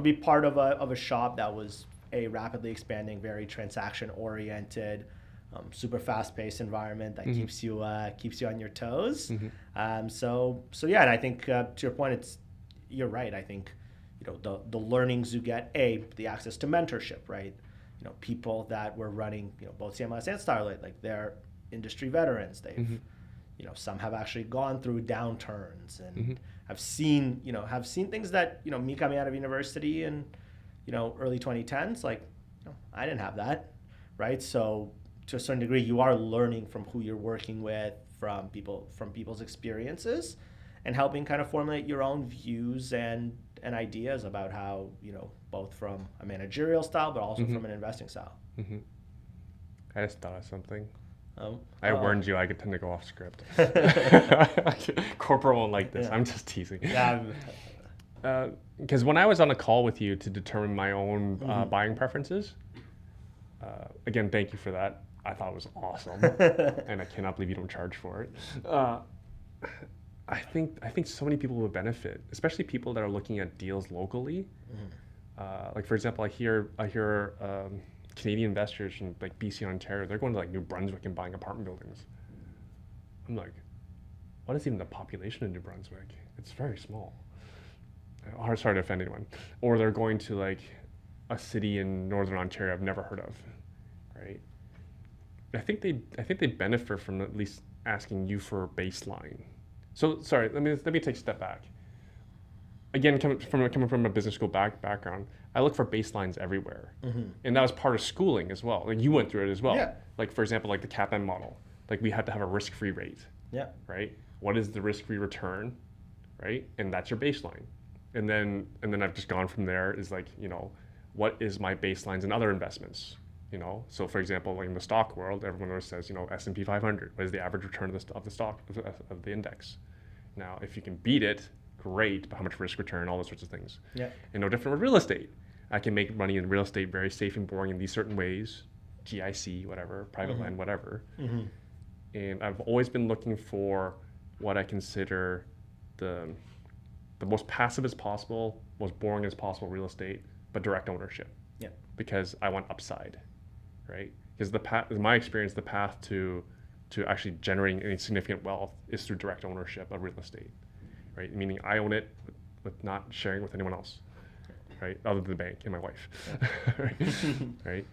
be part of a shop that was a rapidly expanding, very transaction oriented, super fast paced environment that keeps you on your toes. So yeah, and I think to your point, you're right. I think the learnings you get, the access to mentorship, right? People that were running both CMLS and Starlight, like they're industry veterans. They've some have actually gone through downturns, and have seen things that me coming out of university in early 2010s, like I didn't have that, right? So to a certain degree, you are learning from who you're working with, from people's experiences, and helping kind of formulate your own views and ideas about how both from a managerial style, but also from an investing style. I just thought of something. Oh, I warned you I could tend to go off script. Corporate won't like this. Yeah. I'm just teasing. Yeah. Because when I was on a call with you to determine my own buying preferences, again, thank you for that. I thought it was awesome, and I cannot believe you don't charge for it. I think so many people would benefit, especially people that are looking at deals locally. Like for example, I hear Canadian investors from like BC and Ontario, they're going to like New Brunswick and buying apartment buildings. I'm like, what is even the population in New Brunswick? It's very small. Sorry to offend anyone. Or they're going to like a city in Northern Ontario I've never heard of, right? I think they benefit from at least asking you for a baseline. So sorry, let me take a step back. Again, coming from a business school background, I look for baselines everywhere, and that was part of schooling as well. Like you went through it as well. Yeah. Like for example, like the CAPM model, like we had to have a risk-free rate. Yeah. Right. What is the risk-free return, right? And that's your baseline. And then I've just gone from there. Is like what is my baselines in other investments? So for example, like in the stock world, everyone always says S&P 500. What is the average return of the stock of the index? Now, if you can beat it, great. But how much risk return? All those sorts of things. Yeah. And no different with real estate. I can make money in real estate very safe and boring in these certain ways, GIC, whatever, private land, whatever. And I've always been looking for what I consider the most passive as possible, most boring as possible real estate, but direct ownership. Yeah. Because I want upside, right? Because in my experience, the path to actually generating any significant wealth is through direct ownership of real estate, right? Meaning I own it with not sharing with anyone else. Right, other than the bank and my wife, right?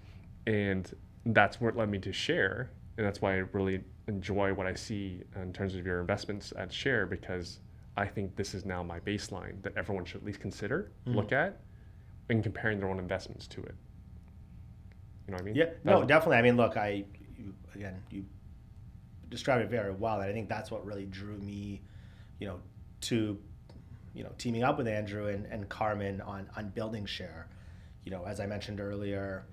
And that's what led me to Share, and that's why I really enjoy what I see in terms of your investments at Share, because I think this is now my baseline that everyone should at least consider, look at, and comparing their own investments to it. You know what I mean? Yeah, no, definitely. I mean, look, you described it very well, and I think that's what really drew me, to teaming up with Andrew and Carmen on building Share. As I mentioned earlier,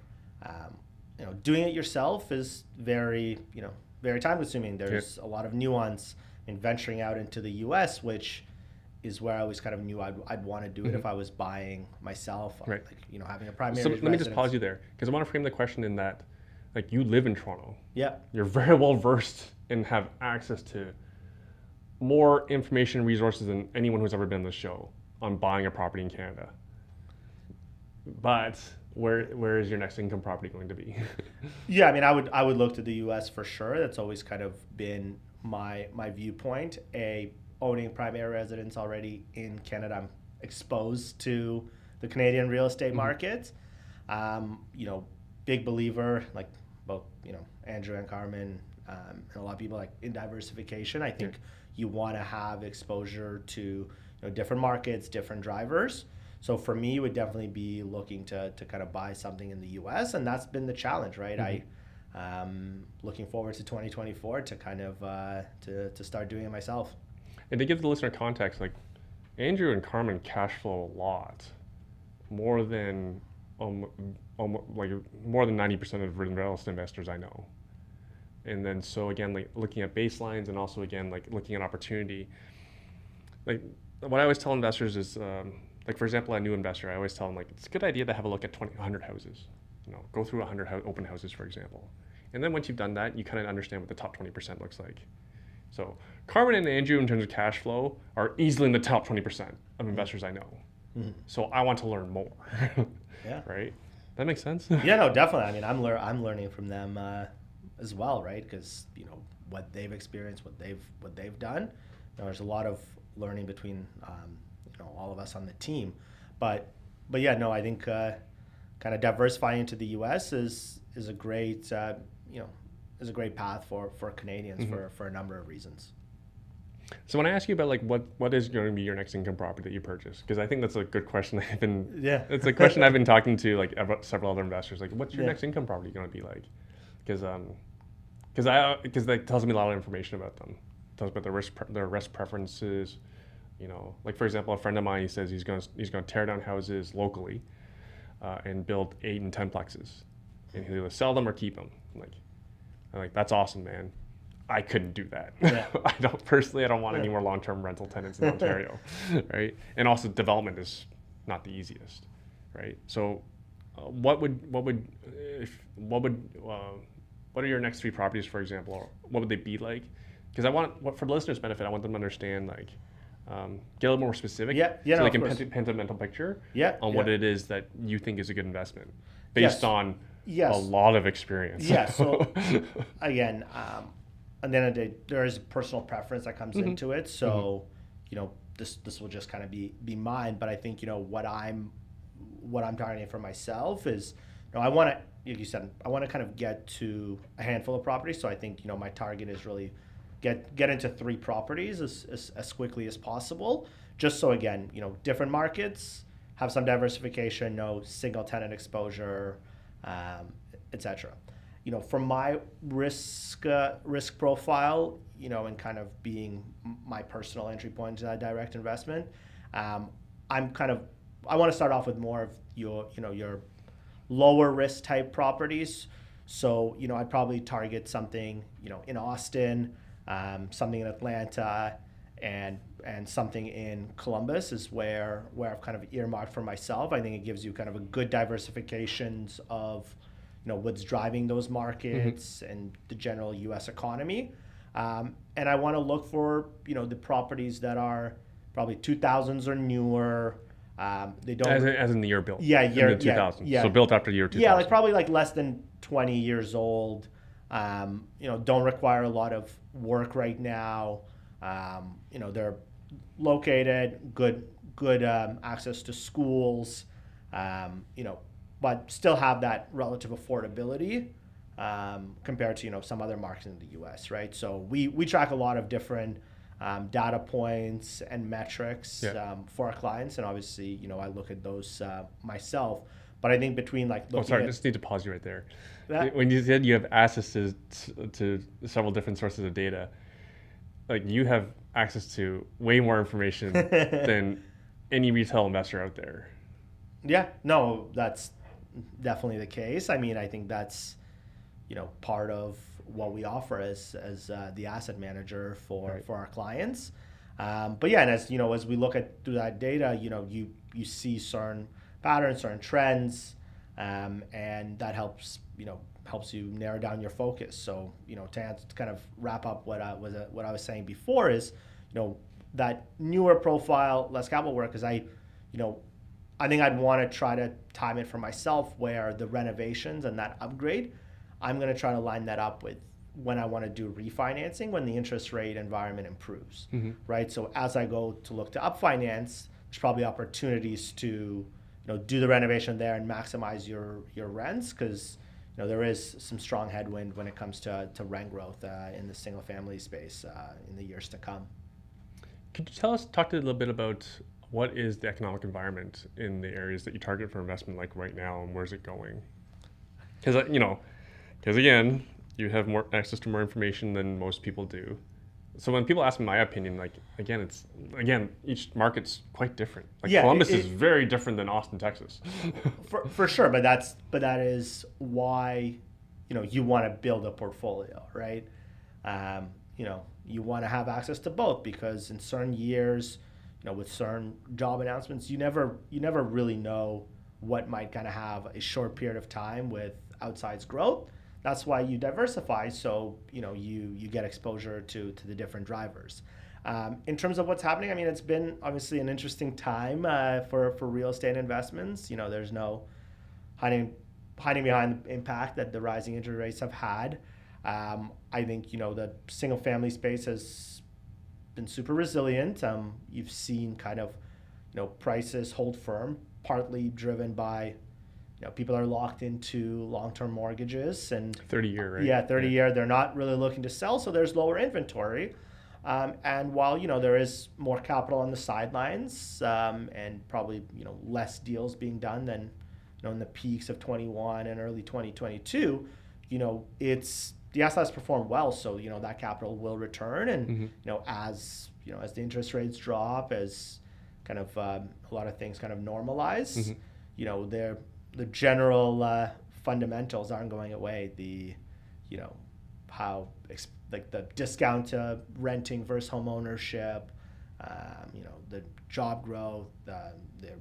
doing it yourself is very time consuming. There's a lot of nuance in venturing out into the US, which is where I always kind of knew I'd want to do it if I was buying myself, right. Like, having a primary residence. Let me just pause you there, because I want to frame the question in that, like, you live in Toronto. Yeah. You're very well versed and have access to more information and resources than anyone who's ever been on the show on buying a property in Canada. But where is your next income property going to be? Yeah, I mean, I would look to the U.S. for sure. That's always kind of been my viewpoint. owning primary residence already in Canada, I'm exposed to the Canadian real estate market. You know, big believer, like both, you know, Andrew and Carmen, and a lot of people, like, in diversification. I think you want to have exposure to, you know, different markets, different drivers. So for me, it would definitely be looking to kind of buy something in the US, and that's been the challenge, right? Looking forward to 2024 to kind of to start doing it myself. And to give the listener context, like Andrew and Carmen cash flow a lot, more than like more than 90% of real estate investors I know. And then so again, like looking at baselines and also again like looking at opportunity. Like what I always tell investors is, like for example, a new investor, I always tell them like it's a good idea to have a look at 100 houses. You know, go through 100 open houses, for example. And then once you've done that, you kind of understand what the top 20% looks like. So Carmen and Andrew, in terms of cash flow, are easily in the top 20% of investors I know. So I want to learn more. Yeah. Right? That makes sense? Yeah, no, definitely. I mean, I'm learning from them as well, right? Because, you know, what they've experienced, what they've done. You know, there's a lot of learning between you know, all of us on the team. But yeah, no, I think kind of diversifying into the U.S. is a great you know, is a great path for Canadians for a number of reasons. So when I ask you about like what is going to be your next income property that you purchase, because I think that's a good question. It's a question I've been talking to like about several other investors. Like, what's your next income property going to be like? Because that tells me a lot of information about them. It tells me about their risk preferences. You know, like for example, a friend of mine, he says he's going to tear down houses locally and build 8 and 10 plexes, and he'll either sell them or keep them. I'm like, that's awesome, man. I couldn't do that. Yeah. I don't want any more long-term rental tenants in Ontario, right? And also development is not the easiest, right? So, what are your next 3 properties, for example, or what would they be like? Because for the listeners' benefit, I want them to understand, like, get a little more specific, so they can paint a mental picture on what it is that you think is a good investment based on a lot of experience. Yeah. So again. At the end of the day, there is a personal preference that comes into it. So, you know, this will just kind of be mine. But I think, you know, what I'm targeting for myself is, you know, I want to, like you said, I want to kind of get to a handful of properties. So I think, you know, my target is really get into 3 properties as quickly as possible. Just so, again, you know, different markets, have some diversification, no single tenant exposure, etc. You know, from my risk profile, you know, and kind of being my personal entry point to that direct investment, I want to start off with more of your lower risk type properties. So, you know, I'd probably target something, you know, in Austin, something in Atlanta, and something in Columbus is where I've kind of earmarked for myself. I think it gives you kind of a good diversifications of, you know, what's driving those markets and the general U.S. economy. And I want to look for, you know, the properties that are probably 2000s or newer. They don't as in the year built. Yeah, year in the 2000s. Yeah. So built after the year 2000. Yeah, like probably like less than 20 years old. You know, don't require a lot of work right now. You know, they're located, good access to schools. You know, but still have that relative affordability compared to, you know, some other markets in the U.S., right? So we track a lot of different data points and metrics for our clients, and obviously, you know, I look at those myself. But I think between like looking I just need to pause you right there. When you said you have access to several different sources of data, like you have access to way more information than any retail investor out there. Yeah, no, that's definitely the case. I mean, I think that's, you know, part of what we offer as the asset manager for our clients. But yeah, and as you know, as we look at through that data, you know, you see certain patterns, certain trends, and that helps you narrow down your focus. So, you know, to kind of wrap up what I was saying before is, you know, that newer profile, less capital work, because I think I'd want to try to time it for myself where the renovations and that upgrade, I'm going to try to line that up with when I want to do refinancing when the interest rate environment improves, right? So as I go to look to up finance, there's probably opportunities to do the renovation there and maximize your rents, because there is some strong headwind when it comes to rent growth in the single family space in the years to come. Could you talk to a little bit about what is the economic environment in the areas that you target for investment, like right now, and where's it going? Because again, you have more access to more information than most people do. So when people ask me my opinion, like again, each market's quite different. Like Columbus is very different than Austin, Texas. for sure, but that is why you want to build a portfolio, right? You want to have access to both, because in certain years, with certain job announcements, you never really know what might kind of have a short period of time with outsized growth. That's why you diversify, so you get exposure to the different drivers. In terms of what's happening, I mean, it's been obviously an interesting time for real estate investments. There's no hiding behind the impact that the rising interest rates have had. I think the single family space has been super resilient. You've seen kind of prices hold firm, partly driven by people are locked into long-term mortgages and 30-year, right? Yeah, 30-year. They're not really looking to sell, so there's lower inventory. And while there is more capital on the sidelines, and probably less deals being done than in the peaks of 21 and early 2022, it's the assets perform well, so that capital will return, and as the interest rates drop, as kind of a lot of things kind of normalize, the general fundamentals aren't going away. The how like the discount to renting versus home ownership, the job growth, the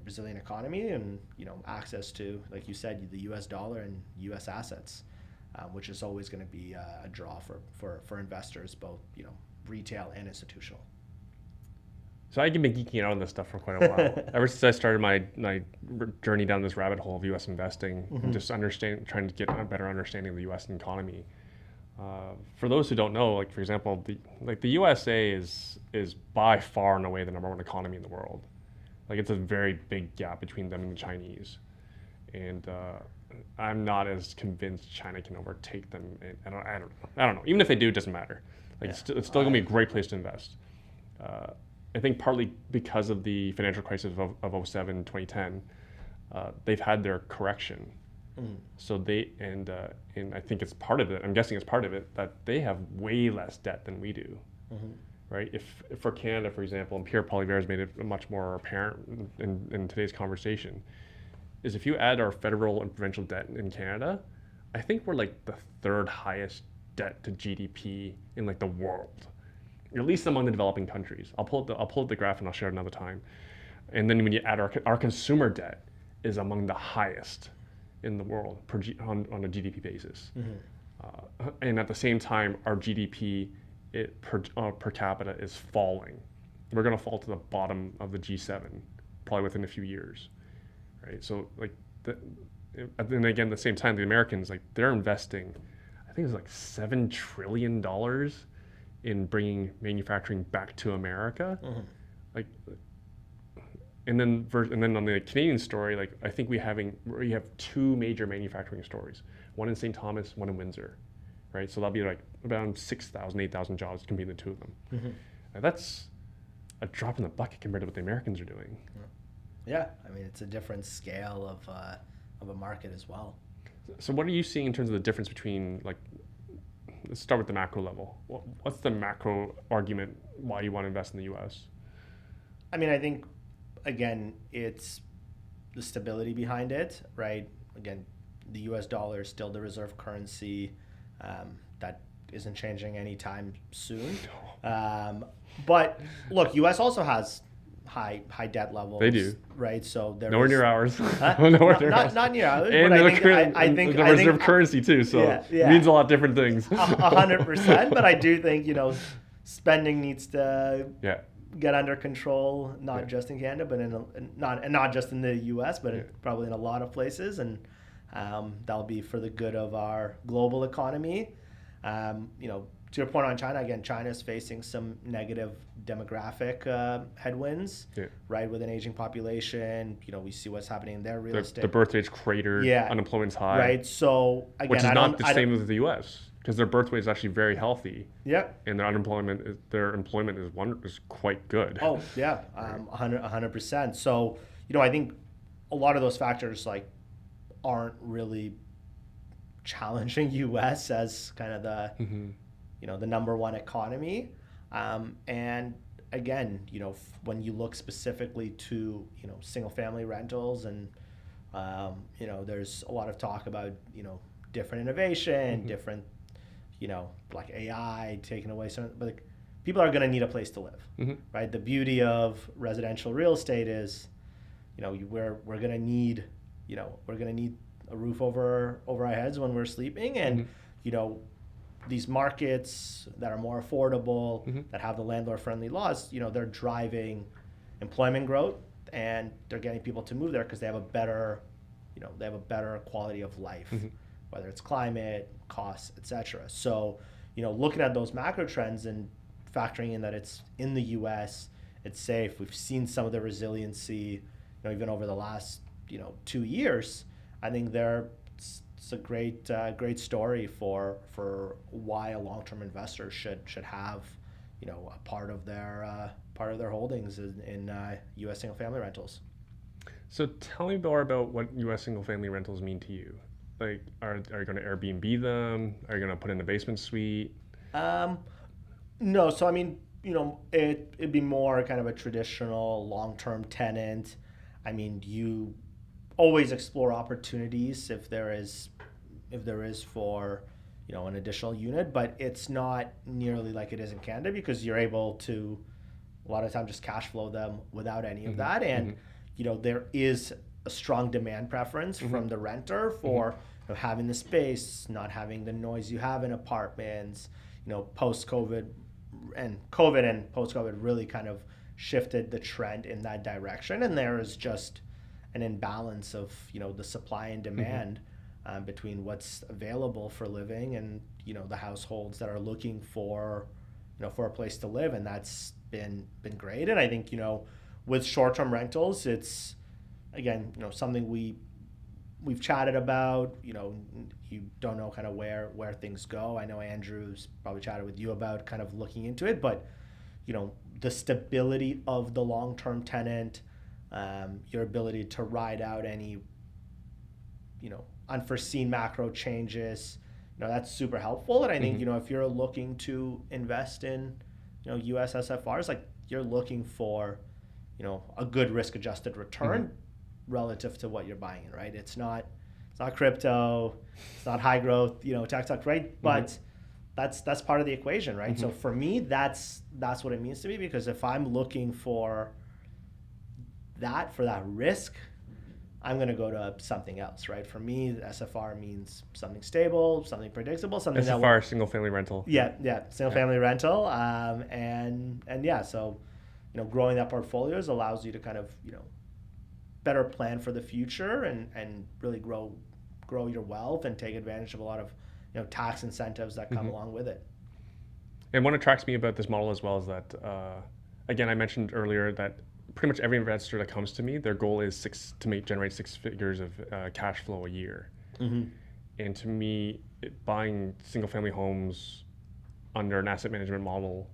resilient economy, and access to, like you said, the U.S. dollar and U.S. assets, which is always going to be a draw for investors, both retail and institutional. So I've been geeking out on this stuff for quite a while. Ever since I started my journey down this rabbit hole of U.S. investing, and just trying to get a better understanding of the U.S. economy. For those who don't know, like for example, the USA is by far and away the #1 economy in the world. Like it's a very big gap between them and the Chinese, and I'm not as convinced China can overtake them. I don't know. Even if they do, it doesn't matter. Like it's still gonna be a great place to invest. I think partly because of the financial crisis of 07, 2010, they've had their correction. So and I think it's part of it, I'm guessing it's part of it, that they have way less debt than we do, right? If for Canada, for example, and Pierre Poilievre has made it much more apparent in today's conversation, is if you add our federal and provincial debt in Canada, I think we're like the 3rd highest debt to GDP in like the world, at least among the developing countries. I'll pull up the graph and I'll share it another time. And then when you add our consumer debt is among the highest in the world on a GDP basis. And at the same time, our GDP per capita is falling. We're going to fall to the bottom of the G7 probably within a few years, right? So like, and again, at the same time, the Americans, like they're investing, I think it's like $7 trillion in bringing manufacturing back to America. Like, and then on the Canadian story, like I think we have 2 major manufacturing stories, one in St. Thomas, one in Windsor, right? So that'll be like around 6,000, 8,000 jobs can be in the 2 of them. Now that's a drop in the bucket compared to what the Americans are doing. Yeah, I mean it's a different scale of a market as well. So what are you seeing in terms of the difference between, like, let's start with the macro level. What's the macro argument why you want to invest in the U.S.? I mean, I think, again, it's the stability behind it, right? Again, the U.S. dollar is still the reserve currency. That isn't changing anytime soon. But look, U.S. also has high debt levels. They do, right? So there nowhere near ours. Not near ours. And I think the reserve currency too. So it means a lot of different things. 100%. But I do think spending needs to get under control, not just in Canada, but not just in the U.S., but probably in a lot of places, and that'll be for the good of our global economy. To your point on China, again, China is facing some negative demographic headwinds, right? With an aging population, we see what's happening in their real estate. The birth rate's cratered, unemployment's high. Right, so again, which is not the same as the U.S. because their birth rate is actually very healthy. Yeah. And their employment is quite good. Oh, yeah, 100%. So, I think a lot of those factors aren't really challenging U.S. as kind of the the number one economy, and again, when you look specifically to single family rentals, and there's a lot of talk about different innovation, different like AI taking away some, but people are going to need a place to live, right? The beauty of residential real estate is we're going to need a roof over our heads when we're sleeping, and these markets that are more affordable, that have the landlord friendly laws, they're driving employment growth, and they're getting people to move there because they have a better quality of life, whether it's climate, costs, etc. So looking at those macro trends and factoring in that it's in the US, it's safe, we've seen some of the resiliency even over the last 2 years. I think it's a great story for why a long-term investor should have a part of their holdings in U.S. single-family rentals. So tell me more about what U.S. single-family rentals mean to you. Like, are you going to Airbnb them? Are you going to put in a basement suite? No. So I mean, it'd be more kind of a traditional long-term tenant. I mean, you always explore opportunities if there is for an additional unit, but it's not nearly like it is in Canada, because you're able to a lot of time just cash flow them without any of that, and there is a strong demand preference from the renter for having the space, not having the noise you have in apartments. Post-COVID and post-COVID really kind of shifted the trend in that direction, and there is just an imbalance of the supply and demand between what's available for living and the households that are looking for for a place to live, and that's been great. And I think with short-term rentals, it's again something we've chatted about. You don't know kind of where things go. I know Andrew's probably chatted with you about kind of looking into it, but the stability of the long-term tenant, your ability to ride out any unforeseen macro changes, that's super helpful. And I think if you're looking to invest in US SFRs, like you're looking for a good risk adjusted return relative to what you're buying in, right? It's not crypto, it's not high growth tech stock, right? But that's part of the equation, right? So for me, that's what it means to me, because if I'm looking for that risk, I'm going to go to something else, right? For me, SFR means something stable, something predictable, something SFR, single family rental. Yeah, single family rental, and yeah, so growing that portfolios allows you to kind of better plan for the future and really grow your wealth and take advantage of a lot of tax incentives that come along with it. And what attracts me about this model as well is that again, I mentioned earlier that pretty much every investor that comes to me, their goal is generate 6 figures of cash flow a year. And to me, buying single family homes under an asset management model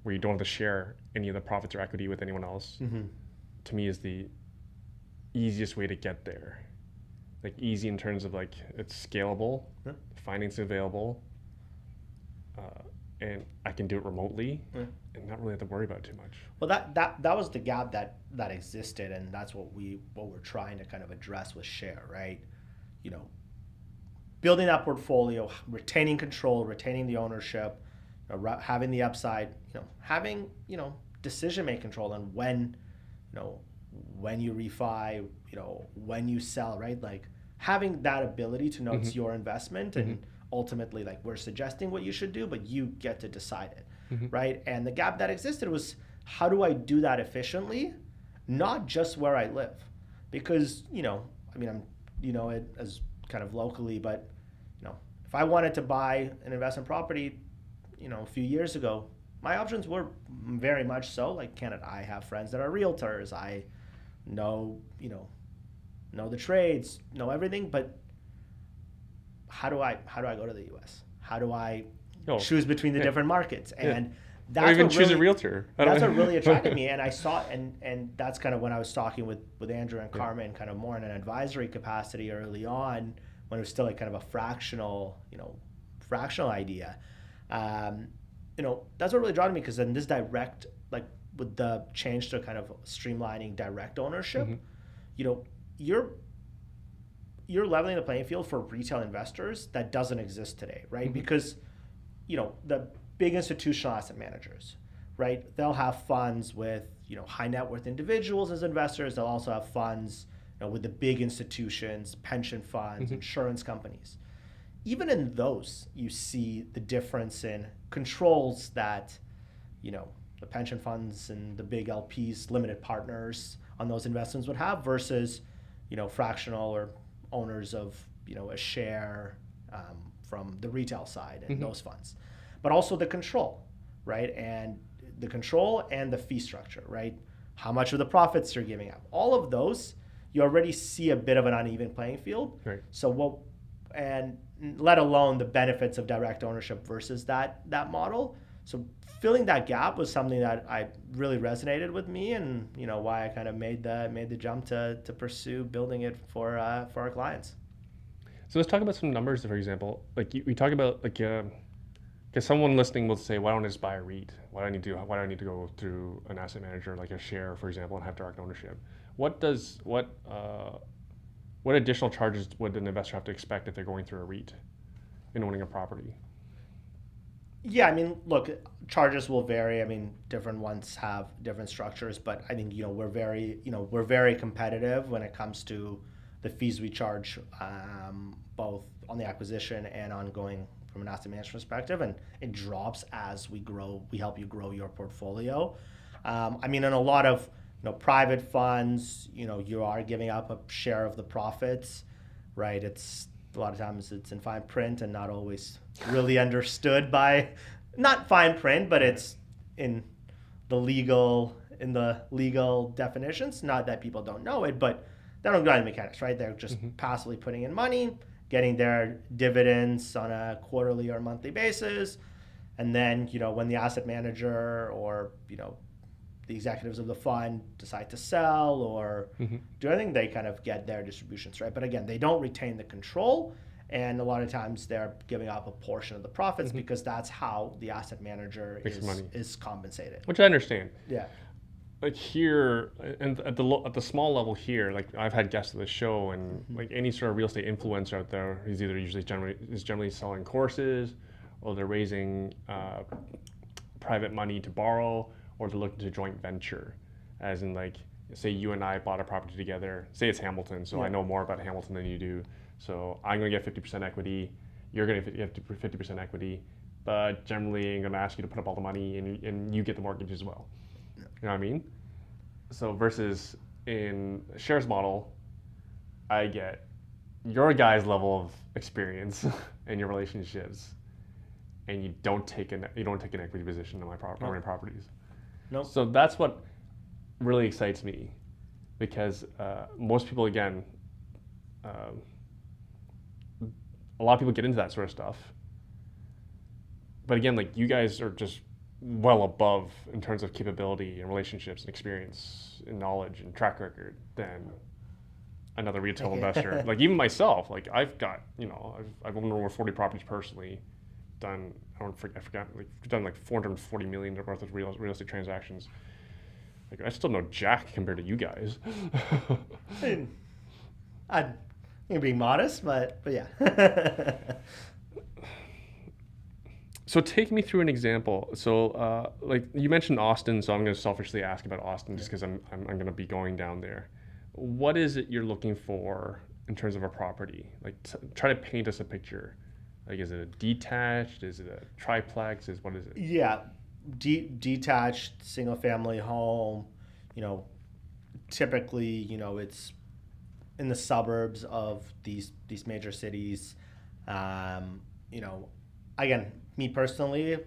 where you don't have to share any of the profits or equity with anyone else, to me is the easiest way to get there. Like easy in terms of like it's scalable, financing available, and I can do it remotely and not really have to worry about it too much. Well, that was the gap that existed, and that's what we're trying to kind of address with Share, right? Building that portfolio, retaining control, retaining the ownership, having the upside, having decision-making control on when you refi, when you sell, right? Like having that ability to know it's your investment, and ultimately, like we're suggesting what you should do, but you get to decide it, right? And the gap that existed was, how do I do that efficiently, not just where I live? Because I'm it as kind of locally, but if I wanted to buy an investment property, a few years ago, my options were very much so like Canada. I have friends that are realtors. I know, know the trades, know everything, but how do I go to the US? How do I choose between the different markets? And that's or even what choose really, a realtor. That's what really attracted me. And I saw, and that's kind of when I was talking with Andrew and Carmen, kind of more in an advisory capacity early on, when it was still like kind of a fractional idea. That's what really drew me, because then this direct, like with the change to kind of streamlining direct ownership, you're leveling the playing field for retail investors that doesn't exist today, right? Because, the big institutional asset managers, right? They'll have funds with, high net worth individuals as investors. They'll also have funds, with the big institutions, pension funds, insurance companies. Even in those, you see the difference in controls that, the pension funds and the big LPs, limited partners on those investments would have versus, fractional or owners of, a share from the retail side and those funds. But also the control, right? And the control and the fee structure, right? How much of the profits you're giving up. All of those, you already see a bit of an uneven playing field. Right. And let alone the benefits of direct ownership versus that model. So filling that gap was something that I really resonated with me, and why I kind of made the jump to pursue building it for our clients. So let's talk about some numbers, for example. Like we talk about because someone listening will say, why don't I just buy a REIT? Why do I need to go through an asset manager like a share, for example, and have direct ownership? What additional charges would an investor have to expect if they're going through a REIT in owning a property? Yeah, I mean, look, charges will vary. I mean, different ones have different structures, but I think we're very competitive when it comes to the fees we charge, both on the acquisition and ongoing from an asset management perspective, and it drops as we grow. We help you grow your portfolio. I mean, in a lot of private funds, you are giving up a share of the profits, right? It's a lot of times it's in fine print and not always really understood by, not fine print, but it's in the legal definitions. Not that people don't know it, but they don't got any mechanics, right? They're just passively putting in money, getting their dividends on a quarterly or monthly basis, and then when the asset manager or the executives of the fund decide to sell or do anything, they kind of get their distributions, right? But again, they don't retain the control, and a lot of times they're giving up a portion of the profits because that's how the asset manager is compensated. Which I understand. Yeah. Like here, and at the small level here, like I've had guests of the show, and like any sort of real estate influencer out there, is either generally selling courses, or they're raising private money to borrow, or they're looking to joint venture, as in like, say you and I bought a property together, say it's Hamilton, so I know more about Hamilton than you do, so I'm going to get 50% equity, you're going to get 50% equity, but generally I'm going to ask you to put up all the money and you get the mortgage as well. You know what I mean? So versus in Share's model, I get your guy's level of experience and your relationships, and you don't take an equity position in my properties. Nope. So that's what really excites me, because most people, again, a lot of people get into that sort of stuff. But again, like you guys are just well above in terms of capability and relationships and experience and knowledge and track record than another retail investor. Like even myself, like I've got, I've owned over 40 properties personally, done, I forgot, like done like 440 million worth of real estate transactions. Like I still know jack compared to you guys. You're being modest, but yeah. So take me through an example. So like you mentioned Austin, so I'm going to selfishly ask about Austin just because I'm going to be going down there. What is it you're looking for in terms of a property? Like try to paint us a picture. Like is it a detached? Is it a triplex? What is it? Yeah, detached single family home. Typically, it's in the suburbs of these major cities. Again, me personally,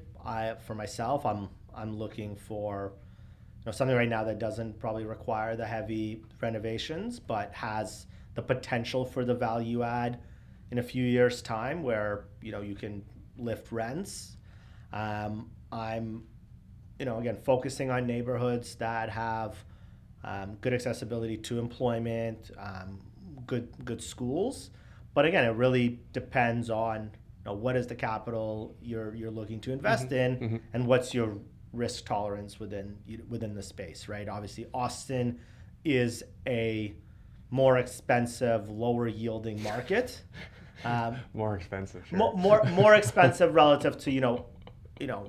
for myself, I'm looking for something right now that doesn't probably require the heavy renovations, but has the potential for the value add in a few years' time, where you can lift rents. I'm again focusing on neighborhoods that have good accessibility to employment, good schools. But again, it really depends on what is the capital you're looking to invest in, and what's your risk tolerance within the space, right? Obviously, Austin is a more expensive, lower yielding market. More expensive, sure. More expensive relative to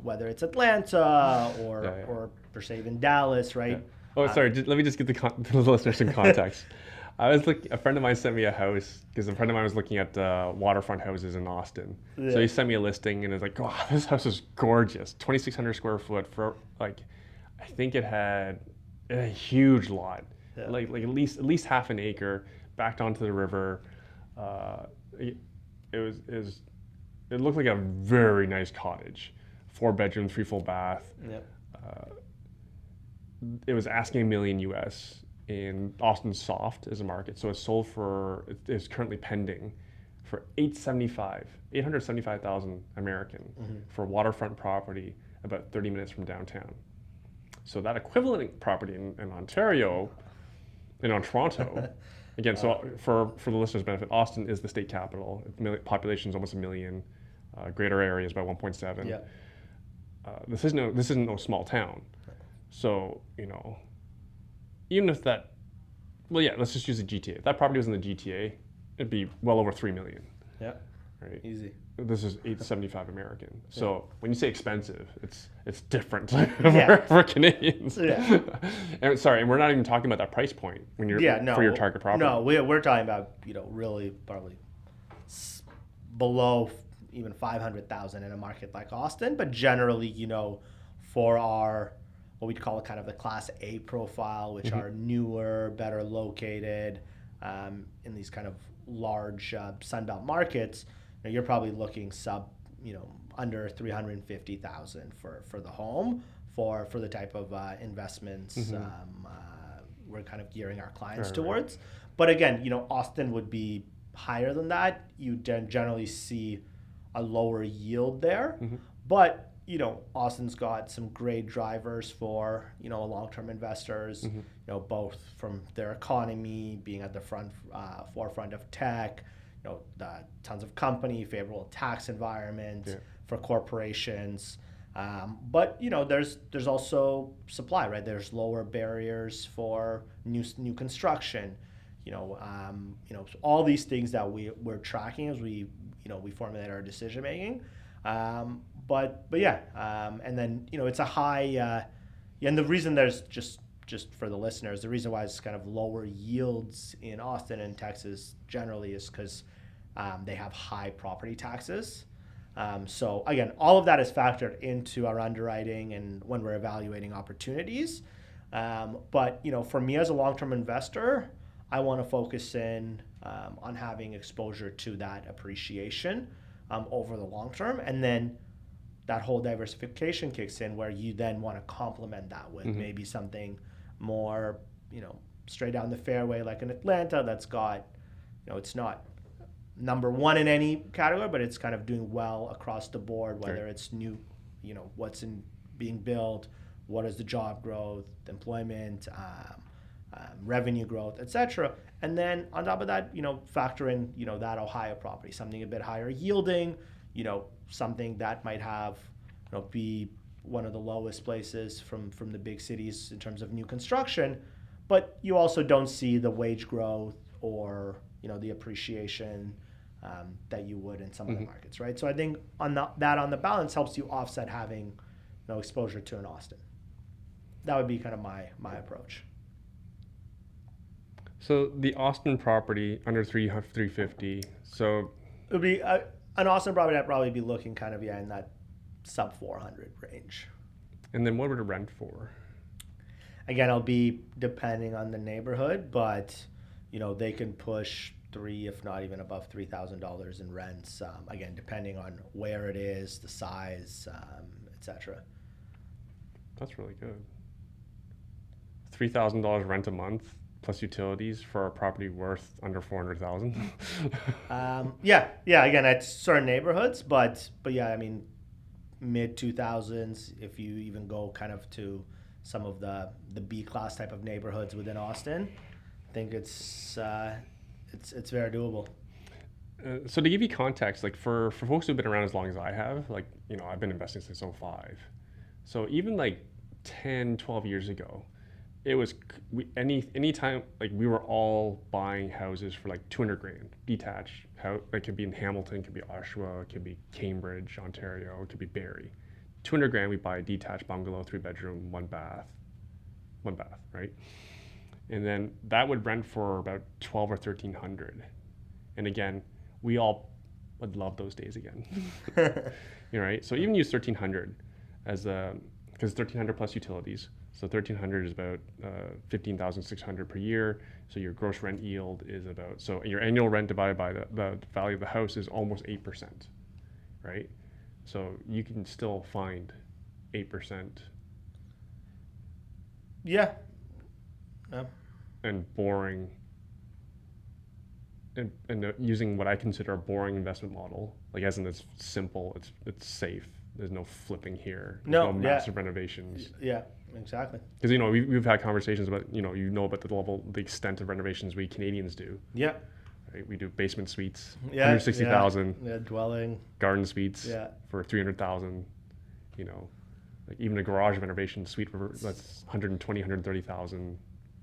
whether it's Atlanta or per se even Dallas, right? Yeah. Oh, sorry. Let me just get the listeners some context. A friend of mine sent me a house because a friend of mine was looking at waterfront houses in Austin. Yeah. So he sent me a listing and it was like, "Oh, this house is gorgeous. 2,600 square foot for I think it had a huge lot, yeah. like at least half an acre, backed onto the river. It looked like a very nice cottage, 4 bedroom, 3 full bath. Yep. It was asking $1 million US. In Austin soft as a market, so it is currently pending for $875,000 American for waterfront property about 30 minutes from downtown. So that equivalent property in Ontario, on Toronto, again. So for the listeners' benefit, Austin is the state capital. Population is almost 1 million. Greater area is about 1.7. Yeah. This isn't no small town. So even if let's just use the GTA. If that property was in the GTA, it'd be well over $3 million. Yeah. Right. Easy. This is $875 American. So yeah. When you say expensive, it's different for Canadians. Yeah. And we're not even talking about that price point when you're for your target property. No, we're talking about really probably below even 500,000 in a market like Austin, but generally for our what we'd call kind of the Class A profile, which are newer, better located in these kind of large Sunbelt markets. You're probably looking under 350,000 for the home for the type of investments we're kind of gearing our clients towards. Right. But again, Austin would be higher than that. You generally see a lower yield there, but Austin's got some great drivers for, long-term investors, both from their economy, being at the forefront of tech, the tons of company, favorable tax environment for corporations. But, there's also supply, right? There's lower barriers for new construction, all these things that we're tracking as we formulate our decision making. But yeah, and then it's a high, and the reason there's just for the listeners, the reason why it's kind of lower yields in Austin and Texas generally is because they have high property taxes. So again, all of that is factored into our underwriting and when we're evaluating opportunities. But for me as a long-term investor, I want to focus in on having exposure to that appreciation over the long term, and then that whole diversification kicks in where you then want to complement that with maybe something more, straight down the fairway like in Atlanta that's got, it's not number one in any category, but it's kind of doing well across the board, whether it's new, what's being built, what is the job growth, employment, revenue growth, etc. And then on top of that, factor in, that Ohio property, something a bit higher yielding, something that might have, be one of the lowest places from the big cities in terms of new construction, but you also don't see the wage growth or, the appreciation that you would in some of the markets, right? So I think on the balance helps you offset having exposure to an Austin. That would be kind of my approach. So the Austin property under 350. So it would be an Austin property. I'd probably be looking kind of in that sub 400 range. And then what would it rent for? Again, it'll be depending on the neighborhood, but they can push three, if not even above $3,000 in rents. Again, depending on where it is, the size, etc. That's really good. $3,000 rent a month plus utilities for a property worth under 400,000. Yeah. Again, at certain neighborhoods, but yeah, I mean, mid 2000s. If you even go kind of to some of the B class type of neighborhoods within Austin, I think it's very doable. So to give you context, like for folks who've been around as long as I have, like, you know, I've been investing since '05. So even like 10, 12 years ago, it was any time, like we were all buying houses for like 200 grand detached. How it could be in Hamilton, it could be Oshawa, it could be Cambridge, Ontario, it could be Barrie. 200 grand, we buy a detached bungalow, 3-bedroom, one bath, right? And then that would rent for about 12 or 1300. And again, we all would love those days again. You know, right? So even use 1300 as because 1300 plus utilities. So 1300 is about 15,600 per year. So your gross rent yield is about, so your annual rent divided by the value of the house is almost 8%, right? So you can still find 8%. Yeah. And boring, and using what I consider a boring investment model, like as in it's simple, it's safe. There's no flipping here. There's no massive renovations. Yeah, exactly. Because, you know, we've had conversations about, you know about the extent of renovations we Canadians do. Yeah. Right? We do basement suites, yeah, 160,000. Yeah, dwelling. Garden suites for 300,000. You know, like even a garage renovation suite that's 120, 130,000.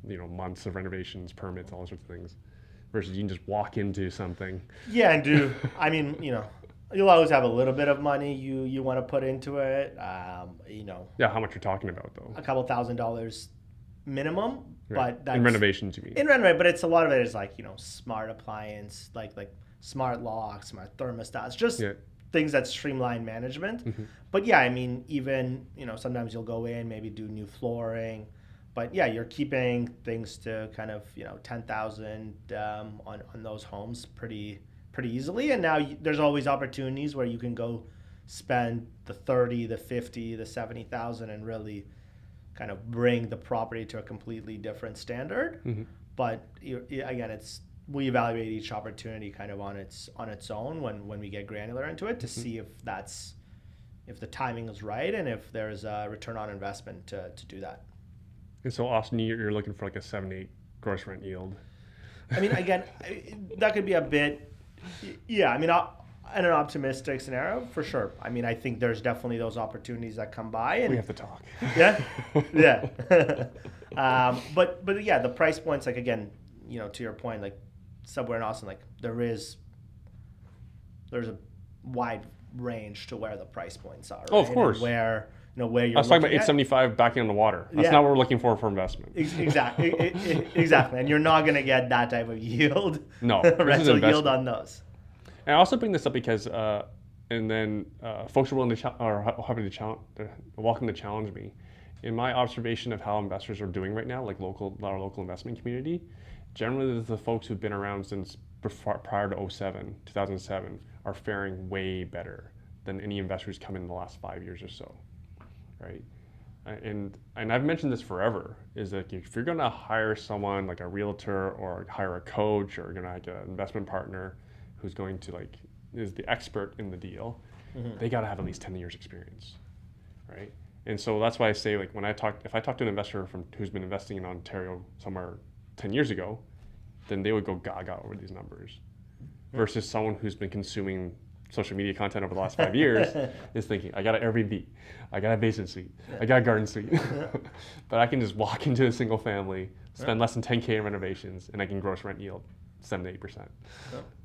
You know, months of renovations, permits, all sorts of things. Versus you can just walk into something. Yeah, and I mean, you know, you'll always have a little bit of money you want to put into it. You know. Yeah, how much you're talking about though? A couple $1,000s minimum, right. But that's in renovations, you mean? In renovation, but it's a lot of it is like, you know, smart appliance, like smart locks, smart thermostats, just things that streamline management. Mm-hmm. But yeah, I mean, even, you know, sometimes you'll go in, maybe do new flooring. But yeah, you're keeping things to kind of, you know, 10,000 on those homes pretty easily. And now there's always opportunities where you can go spend the 30, the 50, the 70,000 and really kind of bring the property to a completely different standard. Mm-hmm. But again, we evaluate each opportunity kind of on its own when we get granular into it to mm-hmm. see if the timing is right and if there's a return on investment to do that. And so Austin, you're looking for like a 7-8 gross rent yield. I mean, again, that could be a bit, yeah. I mean, in an optimistic scenario, for sure. I mean, I think there's definitely those opportunities that come by. And we have to talk. Yeah, yeah. But yeah, the price points, like again, you know, to your point, like somewhere in Austin, like there's a wide range to where the price points are. Right? Oh, of course. And where you're. I was talking about 875 backing on the water. That's not what we're looking for investment. Exactly, exactly. And you're not going to get that type of yield. No, rental yield on those. And I also bring this up because, folks are willing to welcome to challenge me. In my observation of how investors are doing right now, like our local investment community, generally the folks who've been around since prior to 2007, are faring way better than any investors come in the last 5 years or so. Right, and I've mentioned this forever, is that if you're going to hire someone like a realtor or hire a coach or you're going to like an investment partner who's going to is the expert in the deal, mm-hmm. they got to have at least 10 years experience, right? And so that's why I say, like, if I talk to an investor who's been investing in Ontario somewhere 10 years ago, then they would go gaga over these numbers, versus someone who's been consuming social media content over the last 5 years is thinking, I got an Airbnb, I got a basement suite, I got a garden suite. But I can just walk into a single family, spend less than 10K in renovations, and I can gross rent yield 7 to 8%,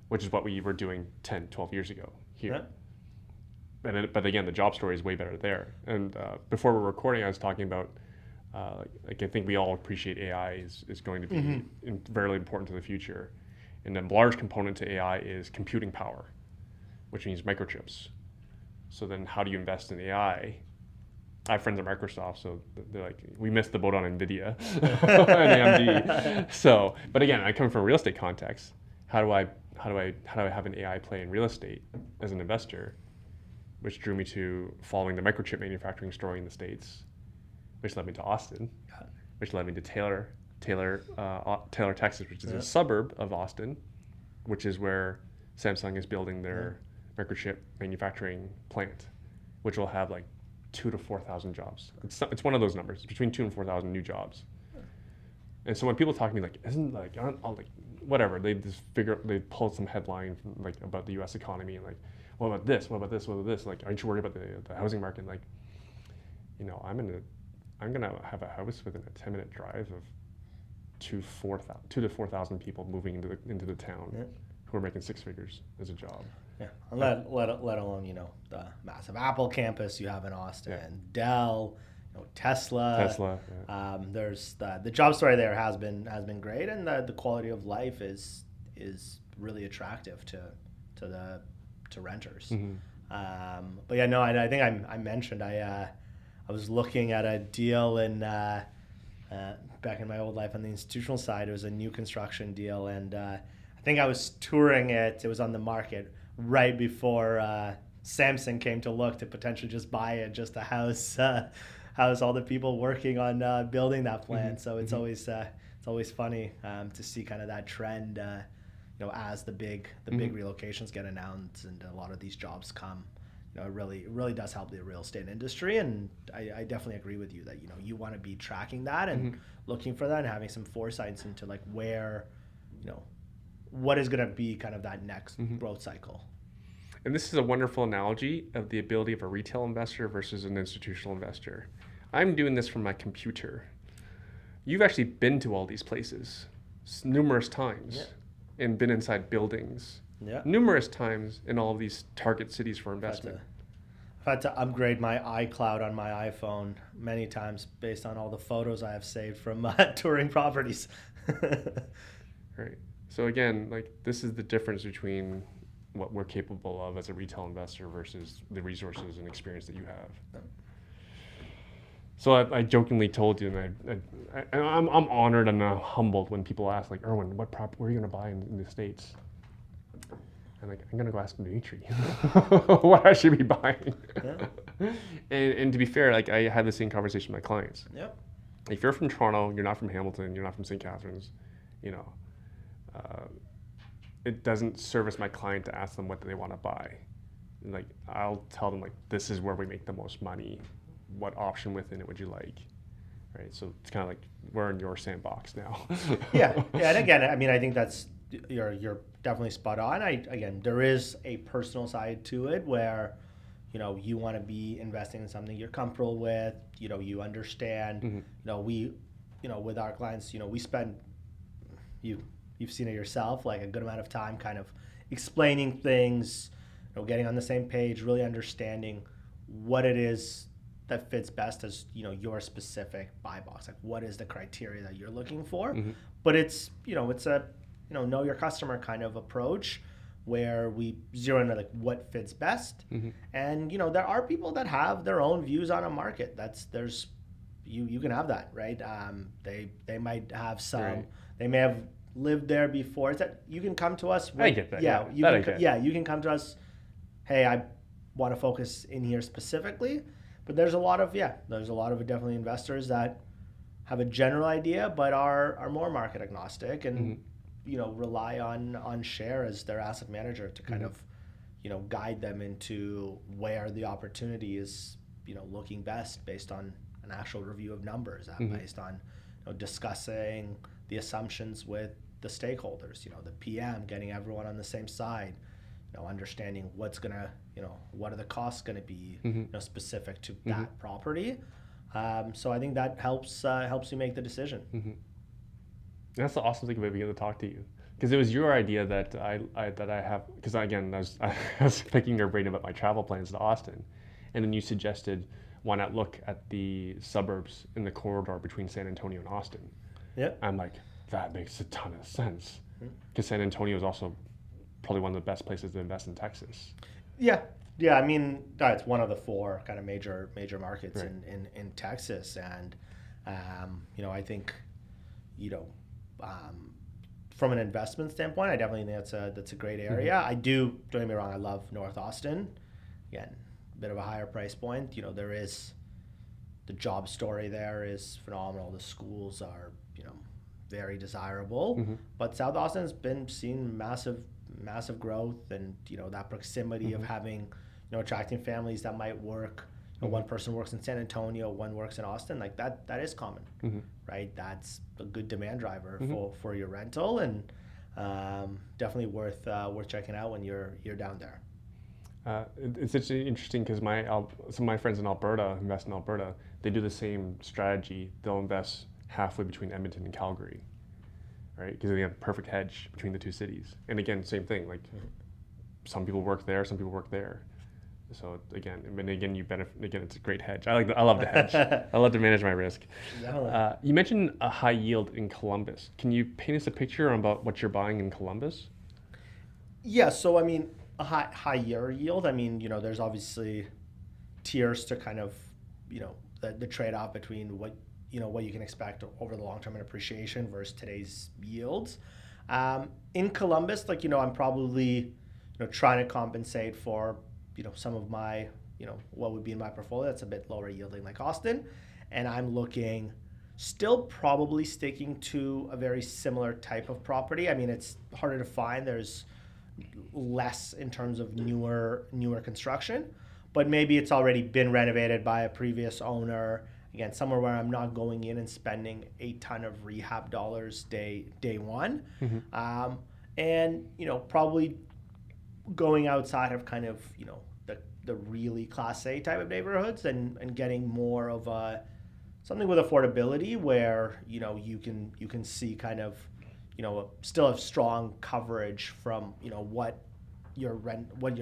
which is what we were doing 10, 12 years ago here. But again, the job story is way better there. And before we're recording, I was talking about, I think we all appreciate AI is going to be mm-hmm. Very important to the future. And a large component to AI is computing power, which means microchips. So then how do you invest in AI? I have friends at Microsoft, so they're like, we missed the boat on NVIDIA and AMD. So, but again, I come from a real estate context, how do I have an AI play in real estate as an investor, which drew me to following the microchip manufacturing story in the States, which led me to Austin, which led me to Taylor, Texas, which is a suburb of Austin, which is where Samsung is building their microchip manufacturing plant, which will have like 2,000 to 4,000 jobs. It's one of those numbers, between 2,000 and 4,000 new jobs. And so when people talk to me like, isn't like, aren't all like, whatever, they pull some headline from, like about the U.S. economy and like, what about this? What about this? What about this? Like, aren't you worried about the housing market? Like, you know, I'm gonna have a house within a 10-minute drive of 2,000 to 4,000 people moving into the town who are making six figures as a job. Yeah, and let alone, you know, the massive Apple campus you have in Austin, Dell, you know, Tesla. There's the job story there has been great, and the quality of life is really attractive to renters. But yeah, no, I think I mentioned I was looking at a deal in back in my old life on the institutional side. It was a new construction deal, and I think I was touring it. It was on the market right before Samsung came to look to potentially just buy it, just to house all the people working on building that plant. So it's always funny to see kind of that trend. You know, as the big relocations get announced and a lot of these jobs come, you know, it really does help the real estate industry. And I definitely agree with you that, you know, you want to be tracking that and looking for that and having some foresights into like where, you know, what is going to be kind of that next growth cycle. And this is a wonderful analogy of the ability of a retail investor versus an institutional investor. I'm doing this from my computer. You've actually been to all these places numerous times and been inside buildings numerous times in all of these target cities for investment. I've had to upgrade my iCloud on my iPhone many times based on all the photos I have saved from touring properties. Right. So again, like, this is the difference between what we're capable of as a retail investor versus the resources and experience that you have. So I jokingly told you, and I'm honored and humbled when people ask, like, Erwin, where are you going to buy in the States? I'm like, I'm going to go ask Dmitri what I should be buying. And to be fair, like, I had the same conversation with my clients. If you're from Toronto, you're not from Hamilton, you're not from St. Catharines, you know, it doesn't service my client to ask them what they want to buy. And like, I'll tell them, like, this is where we make the most money. What option within it would you like? Right. So it's kind of like we're in your sandbox now. Yeah. And again, I mean, I think that's you're definitely spot on. Again, there is a personal side to it where, you know, you want to be investing in something you're comfortable with. You know, you understand. You know, with our clients, you know, we spend you've seen it yourself, like a good amount of time kind of explaining things, you know, getting on the same page, really understanding what it is that fits best as, you know, your specific buy box. Like, what is the criteria that you're looking for? But it's, you know, it's a, you know your customer kind of approach where we zero in on like what fits best. And, you know, there are people that have their own views on a market. You can have that, right? They might have some, they may have lived there before. It's that you can come to us with, I get that. You can come to us, hey, I want to focus in here specifically. But there's a lot of definitely investors that have a general idea but are more market agnostic and you know, rely on share as their asset manager to kind of, you know, guide them into where the opportunity is, you know, looking best based on an actual review of numbers, based on, you know, discussing the assumptions with the stakeholders, you know, the PM, getting everyone on the same side, you know, understanding what's gonna, you know, what are the costs gonna be, you know, specific to that property. So I think that helps you make the decision. That's the awesome thing about being able to talk to you, because it was your idea that I have, because again, I was picking your brain about my travel plans to Austin, and then you suggested why not look at the suburbs in the corridor between San Antonio and Austin. I'm like, that makes a ton of sense, because San Antonio is also probably one of the best places to invest in Texas. Yeah. I mean, it's one of the four kind of major markets in Texas, and you know, I think, you know, from an investment standpoint, I definitely think that's a great area. I do, don't get me wrong, I love North Austin. Again, a bit of a higher price point. You know, there is the job story there is phenomenal. The schools are, you know, very desirable. But South Austin has been seeing massive growth, and you know, that proximity of having, you know, attracting families that might work. You know, one person works in San Antonio, one works in Austin. Like that is common, right? That's a good demand driver for your rental, and definitely worth checking out when you're down there. It's interesting because some of my friends in Alberta invest in Alberta. They do the same strategy. They'll invest halfway between Edmonton and Calgary, right? Because they have a perfect hedge between the two cities. And again, same thing. Like some people work there, some people work there. So again, you benefit. Again, it's a great hedge. I love the hedge. I love to manage my risk. You mentioned a high yield in Columbus. Can you paint us a picture about what you're buying in Columbus? Yeah. So I mean, a higher yield. I mean, you know, there's obviously tiers to kind of, you know, the trade-off between what you can expect over the long term in appreciation versus today's yields. In Columbus, like, you know, I'm probably, you know, trying to compensate for, you know, some of my, you know, what would be in my portfolio that's a bit lower yielding like Austin, and I'm looking still probably sticking to a very similar type of property. I mean, it's harder to find. There's less in terms of newer construction, but maybe it's already been renovated by a previous owner. Again, somewhere where I'm not going in and spending a ton of rehab dollars day one. And, you know, probably going outside of kind of, you know, the really Class A type of neighborhoods and getting more of something with affordability where, you know, you can see kind of, you know, still have strong coverage from, you know, what your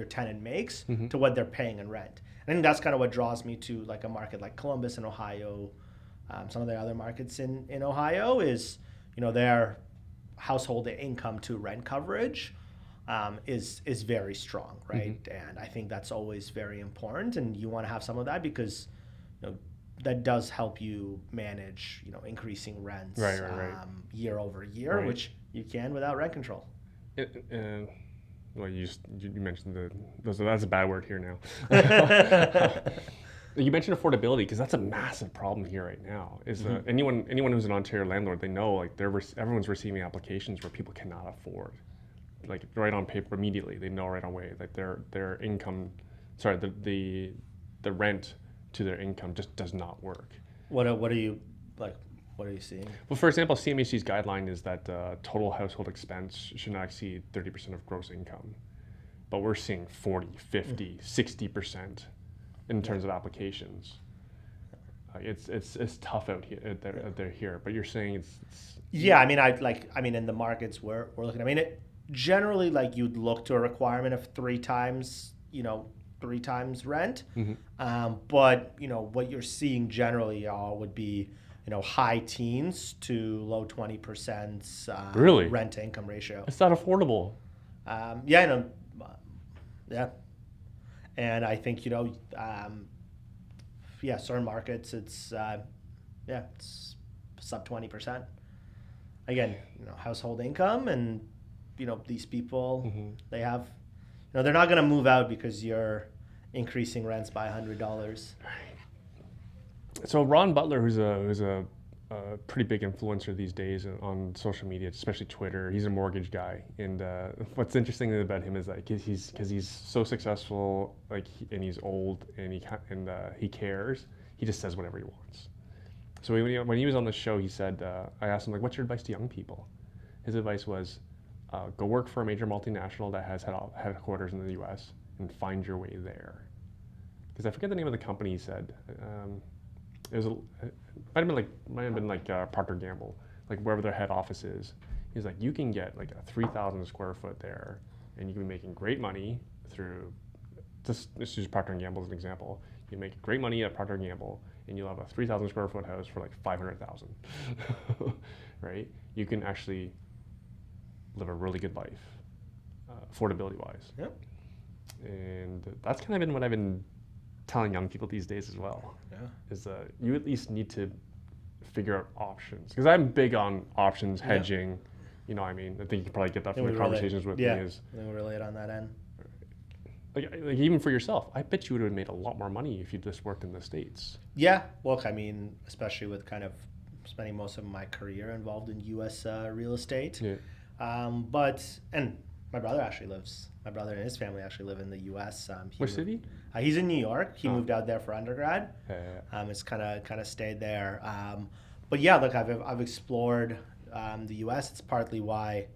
tenant makes to what they're paying in rent. And I think that's kind of what draws me to like a market like Columbus in Ohio. Some of the other markets in Ohio is, you know, their household income to rent coverage is very strong, right? And I think that's always very important, and you want to have some of that because, you know, that does help you manage, you know, increasing rents year over year, which you can without rent control. Well, you mentioned that's a bad word here now. You mentioned affordability because that's a massive problem here right now. Anyone who's an Ontario landlord, they know like everyone's receiving applications where people cannot afford, like right on paper immediately. They know right away like their income, the rent to their income just does not work. What are you seeing? Well, for example, CMHC's guideline is that total household expense should not exceed 30% of gross income. But we're seeing 40, 50, 60% in terms of applications. It's tough out here. But you're saying it's yeah. I mean, in the markets we're looking. I mean, generally, like you'd look to a requirement of 3 times rent. But you know what you're seeing generally would be, you know, high teens to low 20% really? Rent to income ratio. It's not affordable. Yeah, I know. Yeah, and I think, you know, certain markets it's sub 20%. Again, you know, household income, and you know, these people they have, you know, they're not going to move out because you're increasing rents by $100. So Ron Butler, who's a pretty big influencer these days on social media, especially Twitter. He's a mortgage guy, and what's interesting about him is like he's so successful, and he's old, and he cares. He just says whatever he wants. So when he was on the show, he said, I asked him like, "What's your advice to young people?" His advice was, "Go work for a major multinational that has headquarters in the U.S. and find your way there." Because I forget the name of the company. He said. It might have been like Procter & Gamble, like wherever their head office is. He's like, you can get like a 3,000 square foot there, and you can be making great money through. Let's use Procter & Gamble as an example. You make great money at Procter & Gamble, and you'll have a 3,000 square foot house for like 500,000, right? You can actually live a really good life, affordability wise. Yep. And that's kind of been what I've been telling young people these days as well. Yeah. Is you at least need to figure out options, because I'm big on options, hedging, You know what I mean? I think you can probably get that I from think the we conversations with me. Is I think we relate on that end. like even for yourself, I bet you would have made a lot more money if you just worked in the States. Yeah, look, I mean, especially with kind of spending most of my career involved in U.S. Real estate. Yeah. And my brother and his family actually live in the U.S. Which city? He's in New York. He Oh. moved out there for undergrad. Yeah. It's kind of stayed there. But yeah, look, I've explored the U.S. It's partly why,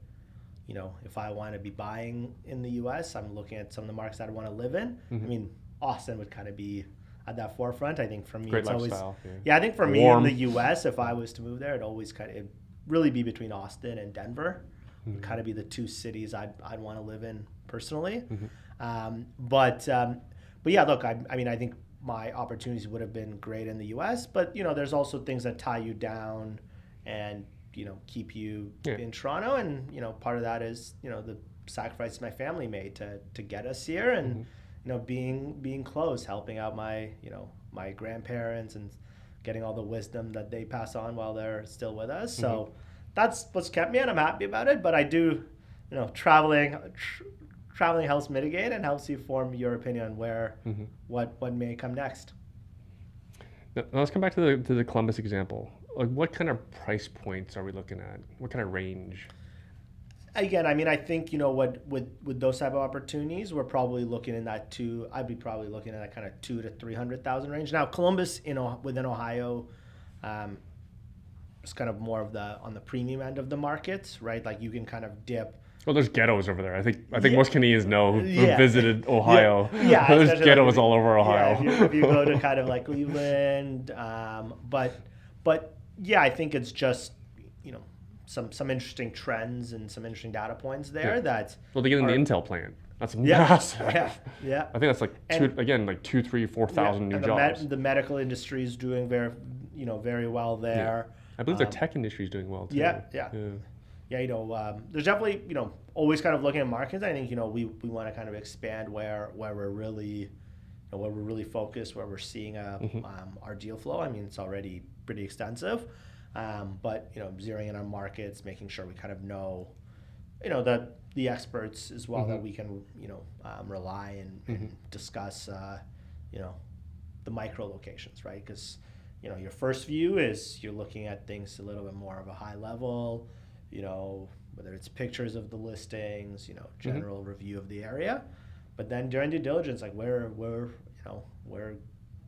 you know, if I want to be buying in the U.S., I'm looking at some of the markets I want to live in. I mean, Austin would kind of be at that forefront. I think for me, Great it's lifestyle. always I think for Warm. me in the U.S., if I was to move there, it'd really be between Austin and Denver. Would kind of be the two cities I'd want to live in personally. But yeah, look, I mean, I think my opportunities would have been great in the U.S., but you know, there's also things that tie you down and, you know, keep you in Toronto. And, you know, part of that is, you know, the sacrifice my family made to get us here, and, you know, being close, helping out my grandparents and getting all the wisdom that they pass on while they're still with us. So that's what's kept me, and I'm happy about it. But I do, you know, traveling helps mitigate and helps you form your opinion on where what may come next. Now let's come back to the Columbus example. Like, what kind of price points are we looking at? What kind of range? Again, I mean, I think, you know, with those type of opportunities, we're probably looking in that I'd be probably looking at that kind of $200,000 to $300,000 range. Now, Columbus, within Ohio, it's kind of more of on the premium end of the market, right? Like you can kind of dip. Well, there's ghettos over there. I think most Canadians know who visited Ohio. Yeah, there's ghettos all over Ohio. Yeah, if you go to kind of like Cleveland, but yeah, I think it's just, you know, some interesting trends and some interesting data points there that. Well, they get in the Intel plant. That's massive. Yeah. I think that's like 2, 3, 4,000 new jobs. The medical industry is doing very well there. Yeah. I believe the tech industry is doing well too. Yeah. You know, there's definitely, you know, always kind of looking at markets. I think, you know, we want to kind of expand where we're really, where we're really focused, where we're seeing our deal flow. I mean, it's already pretty extensive, but, you know, zeroing in on markets, making sure we kind of know, you know, that the experts as well that we can, you know, rely and discuss, you know, the micro locations, right? Because, you know, your first view is you're looking at things a little bit more of a high level, you know, whether it's pictures of the listings, you know, general review of the area. But then during due diligence, like we're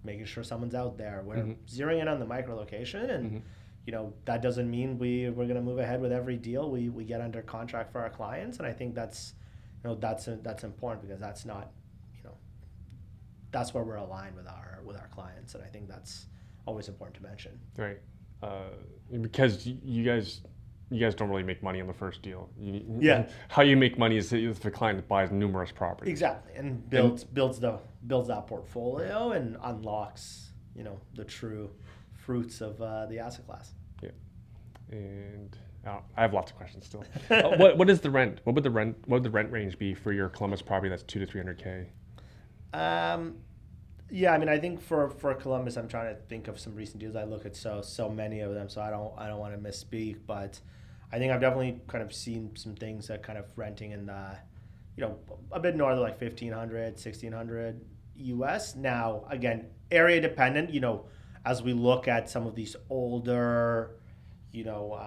making sure someone's out there. We're zeroing in on the micro location, and you know, that doesn't mean we're going to move ahead with every deal we get under contract for our clients. And I think that's, you know, that's important, because that's not, you know, that's where we're aligned with our clients, and I think that's always important to mention. Right, because you guys don't really make money on the first deal. How you make money is if the client buys numerous properties. Exactly, and builds that portfolio and unlocks, you know, the true fruits of the asset class. Yeah, and I have lots of questions still. What is the rent? What would the rent range be for your Columbus property that's $200,000 to $300,000? Yeah, I mean, I think for Columbus, I'm trying to think of some recent deals. I look at so many of them, so I don't want to misspeak, but I think I've definitely kind of seen some things that kind of renting in the, you know, a bit north of like $1,500, $1,600 US. Now, again, area dependent, you know, as we look at some of these older, you know,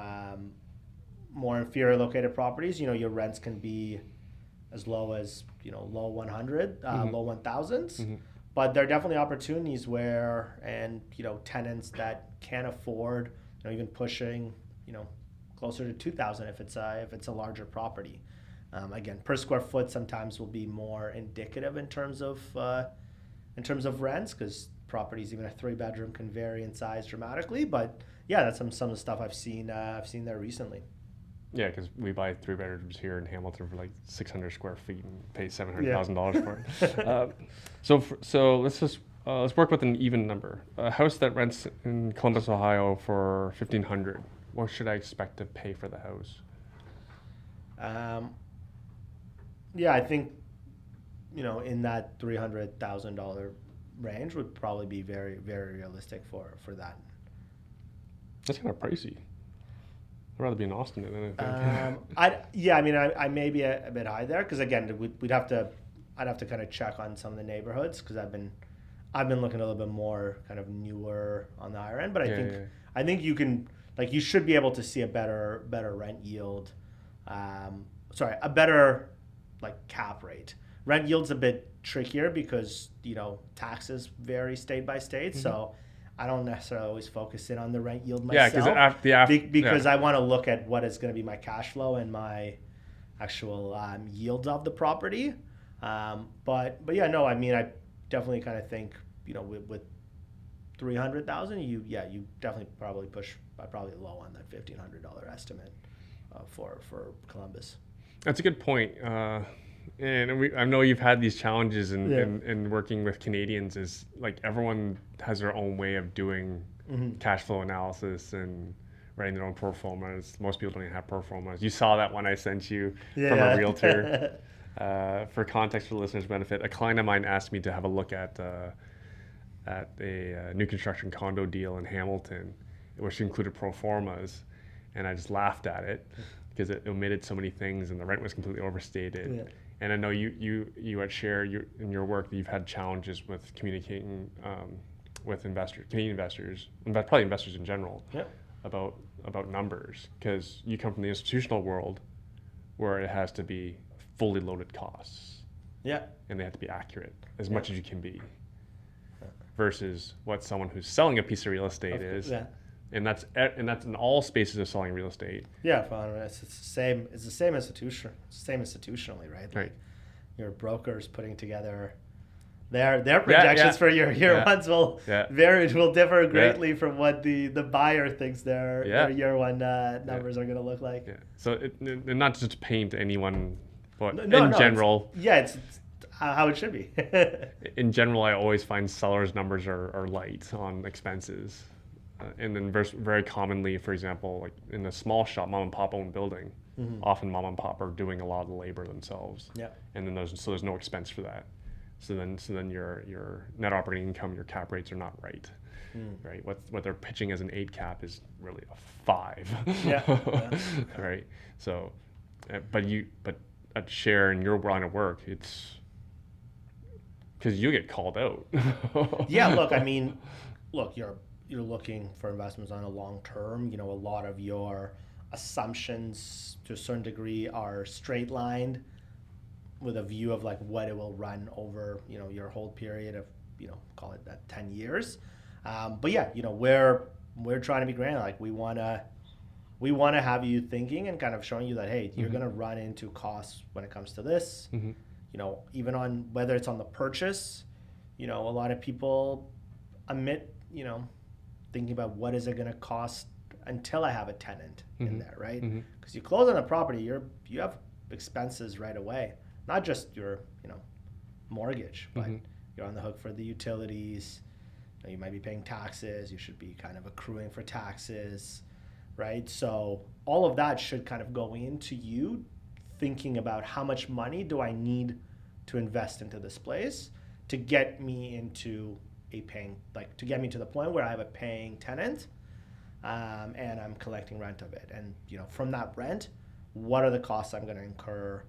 more inferior located properties, you know, your rents can be as low as, you know, low 100, low 1000s. But there are definitely opportunities where, and, you know, tenants that can't afford, you know, even pushing, you know, closer to 2,000 if it's a larger property. Again, per square foot sometimes will be more indicative in terms of rents, because properties, even a 3-bedroom, can vary in size dramatically. But yeah, that's some of the stuff I've seen there recently. Yeah, because we buy 3-bedrooms here in Hamilton for like 600 square feet and pay $700,000 for it. So let's work with an even number. A house that rents in Columbus, Ohio for $1,500. What should I expect to pay for the house? Yeah, I think, you know, in that $300,000 range would probably be very, very realistic for that. That's kind of pricey. I'd rather be in Austin than anything. I may be a bit high there because again, I'd have to kind of check on some of the neighborhoods because I've been looking a little bit more kind of newer on the higher end, but I think you can, like, you should be able to see a better rent yield, a better like cap rate. Rent yield's a bit trickier because taxes vary state by state, so I don't necessarily always focus in on the rent yield myself. Because I want to look at what is going to be my cash flow and my actual yield of the property. But yeah, no, I mean, I definitely kind of think, with 300,000, you definitely probably push probably low on that $1,500 estimate for Columbus. That's a good point. And I know you've had these challenges in working with Canadians. Is like everyone has their own way of doing cash flow analysis and writing their own pro formas. Most people don't even have pro formas. You saw that one I sent you from a realtor. For context, for the listeners' benefit, a client of mine asked me to have a look at a new construction condo deal in Hamilton, which included pro formas, and I just laughed at it because it omitted so many things and the rent was completely overstated. Yeah. And I know you at Share in your work that you've had challenges with communicating with Canadian investors, and probably investors in general, about numbers, because you come from the institutional world where it has to be fully loaded costs. Yeah. And they have to be accurate as much as you can be. Versus what someone who's selling a piece of real estate is. Yeah. And that's in all spaces of selling real estate. Yeah, it's the same. It's the same institutionally, right? Like your brokers putting together their projections for your year ones will differ greatly from what the buyer thinks their year one numbers are going to look like. Yeah. So and not just to paint anyone, but in general. It's how it should be. In general, I always find sellers' numbers are light on expenses. And then very commonly, for example, like in a small shop, mom and pop owned building, often mom and pop are doing a lot of the labor themselves. Yeah. And then there's no expense for that. So then your net operating income, your cap rates are not right. Right. What they're pitching as an 8 cap is really a 5. Yeah. Right. So, but at Share in your line of work, it's because you get called out. Yeah. Look, I mean, you're looking for investments on a long term. A lot of your assumptions to a certain degree are straight lined with a view of like what it will run over, your whole period of, call it that 10 years. But yeah, we're trying to be granular. Like we want to have you thinking and kind of showing you that, hey, you're going to run into costs when it comes to this, even on whether it's on the purchase, a lot of people omit, thinking about what is it going to cost until I have a tenant in there, right? Because you close on a property, you have expenses right away, not just your mortgage, but you're on the hook for the utilities. You might be paying taxes. You should be kind of accruing for taxes, right? So all of that should kind of go into you thinking about how much money do I need to invest into this place to get me into to get me to the point where I have a paying tenant, and I'm collecting rent of it. And from that rent, what are the costs I'm going to incur?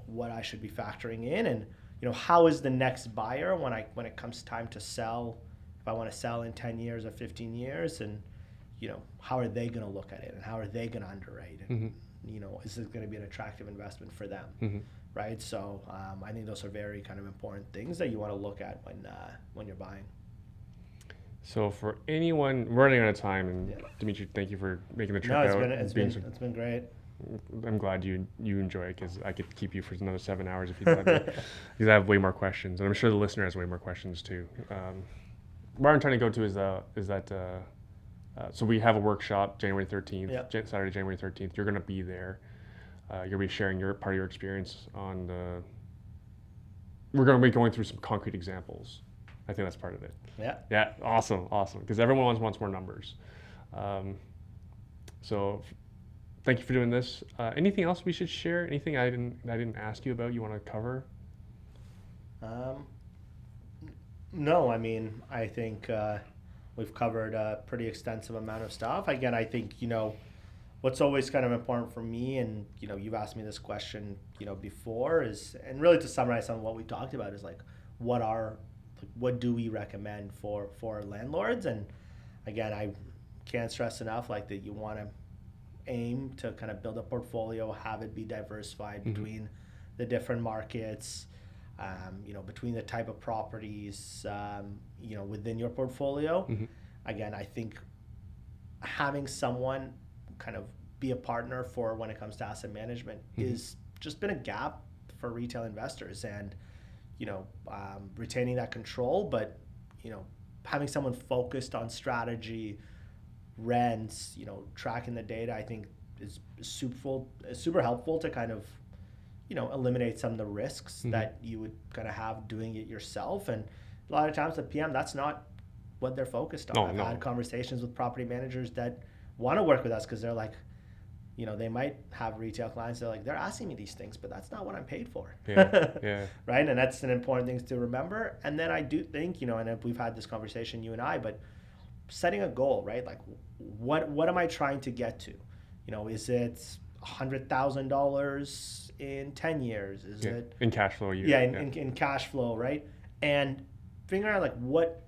What I should be factoring in, and how is the next buyer when it comes time to sell? If I want to sell in 10 years or 15 years, and how are they going to look at it, and how are they going to underwrite it? Is it going to be an attractive investment for them? Right. So I think those are very kind of important things that you want to look at when you're buying. So for anyone, we're running out of time, and Dmitri, thank you for making the trip out. It's been great. I'm glad you enjoy it, because I could keep you for another 7 hours if you'd like to, because I have way more questions, and I'm sure the listener has way more questions too. Where I'm trying to go to is that so we have a workshop January 13th, Saturday, January 13th. You're going to be there. You're going to be sharing your part of your experience on we're going to be going through some concrete examples. I think that's part of it. Yeah. Yeah. Awesome. Because everyone wants more numbers. So thank you for doing this. Anything else we should share? Anything I didn't ask you about you want to cover? No, I mean, I think we've covered a pretty extensive amount of stuff. Again, I think, what's always kind of important for me, and you've asked me this question before, is, and really to summarize some of what we talked about, is like what do we recommend for landlords. And again, I can't stress enough like that you want to aim to kind of build a portfolio, have it be diversified between the different markets, between the type of properties, within your portfolio. Again, I think having someone kind of be a partner for when it comes to asset management is just been a gap for retail investors, and retaining that control, but having someone focused on strategy, rents, tracking the data, I think is super helpful to kind of eliminate some of the risks that you would kind of have doing it yourself. And a lot of times the PM, that's not what they're focused on. I've had conversations with property managers that want to work with us because they're like, they might have retail clients. They're like, they're asking me these things, but that's not what I'm paid for. Yeah. Right. And that's an important thing to remember. And then I do think, and if we've had this conversation, you and I, but setting a goal, right? Like what am I trying to get to? Is it $100,000 in 10 years? Is it in cash flow a year? Yeah. In cash flow. Right. And figuring out like, what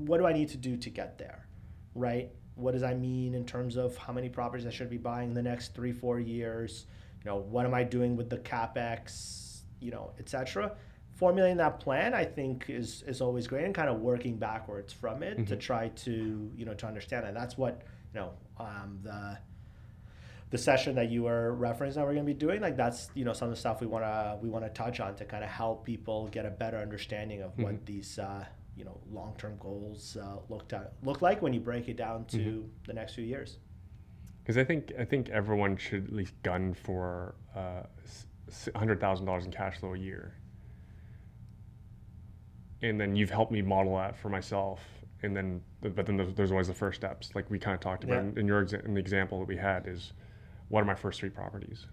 do I need to do to get there? Right. What does that mean in terms of how many properties I should be buying in the next 3-4 years? What am I doing with the CapEx, et cetera? Formulating that plan, I think, is always great, and kind of working backwards from it to try to, to understand. And that's what, the session that you were referencing that we're going to be doing, like that's, some of the stuff we want to touch on to kind of help people get a better understanding of what these, long-term goals look like when you break it down to the next few years. Because I think everyone should at least gun for $100,000 in cash flow a year, and then you've helped me model that for myself. And then, but then there's always the first steps, like we kind of talked about in the example that we had, is what are my first 3 properties,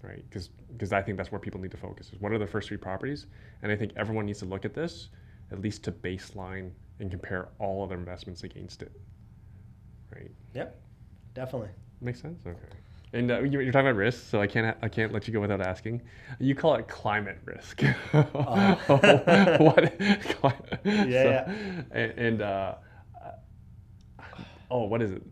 right? Because I think that's where people need to focus, is what are the first 3 properties, and I think everyone needs to look at this at least to baseline and compare all other investments against it, right? Yep, definitely. Makes sense. Okay. And you're talking about risk, so I can't let you go without asking. You call it climate risk. What? Yeah. What is it?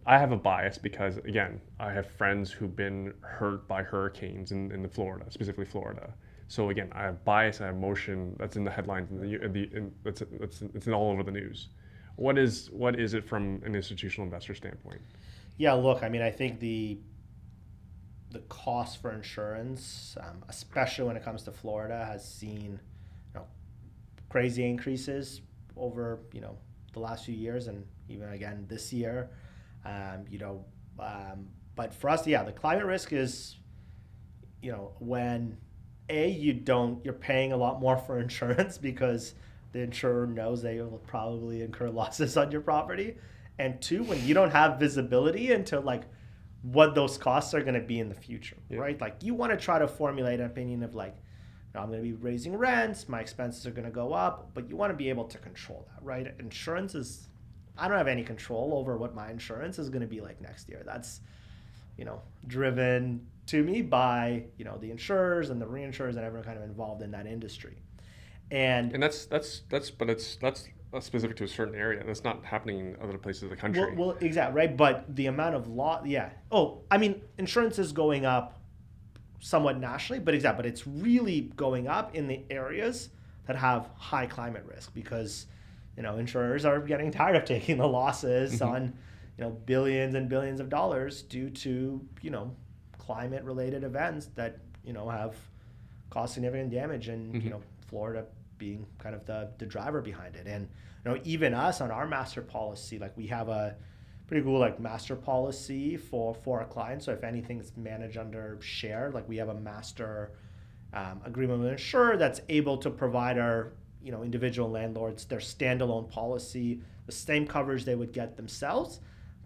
I have a bias because, again, I have friends who've been hurt by hurricanes in Florida, specifically Florida. So again, I have bias, I have emotion. That's in the headlines, it's all over the news. What is it from an institutional investor standpoint? Yeah, look, I mean, I think the cost for insurance, especially when it comes to Florida, has seen crazy increases over the last few years, and even again this year. But for us, the climate risk is when you're paying a lot more for insurance because the insurer knows they will probably incur losses on your property. And 2, when you don't have visibility into like what those costs are going to be in the future, right? Like you want to try to formulate an opinion of like, I'm going to be raising rents, my expenses are going to go up, but you want to be able to control that, right? Insurance is, I don't have any control over what my insurance is going to be like next year. That's, driven to me by, the insurers and the reinsurers and everyone kind of involved in that industry. And that's specific to a certain area. That's not happening in other places of the country. Well, exactly, right? But the amount of insurance is going up somewhat nationally, but it's really going up in the areas that have high climate risk because, insurers are getting tired of taking the losses on, billions and billions of dollars due to, climate related events that, have caused significant damage, and, Florida being kind of the driver behind it. And even us on our master policy, like we have a pretty cool like master policy for our clients. So if anything's managed under share, like we have a master agreement with an insurer that's able to provide our individual landlords their standalone policy, the same coverage they would get themselves,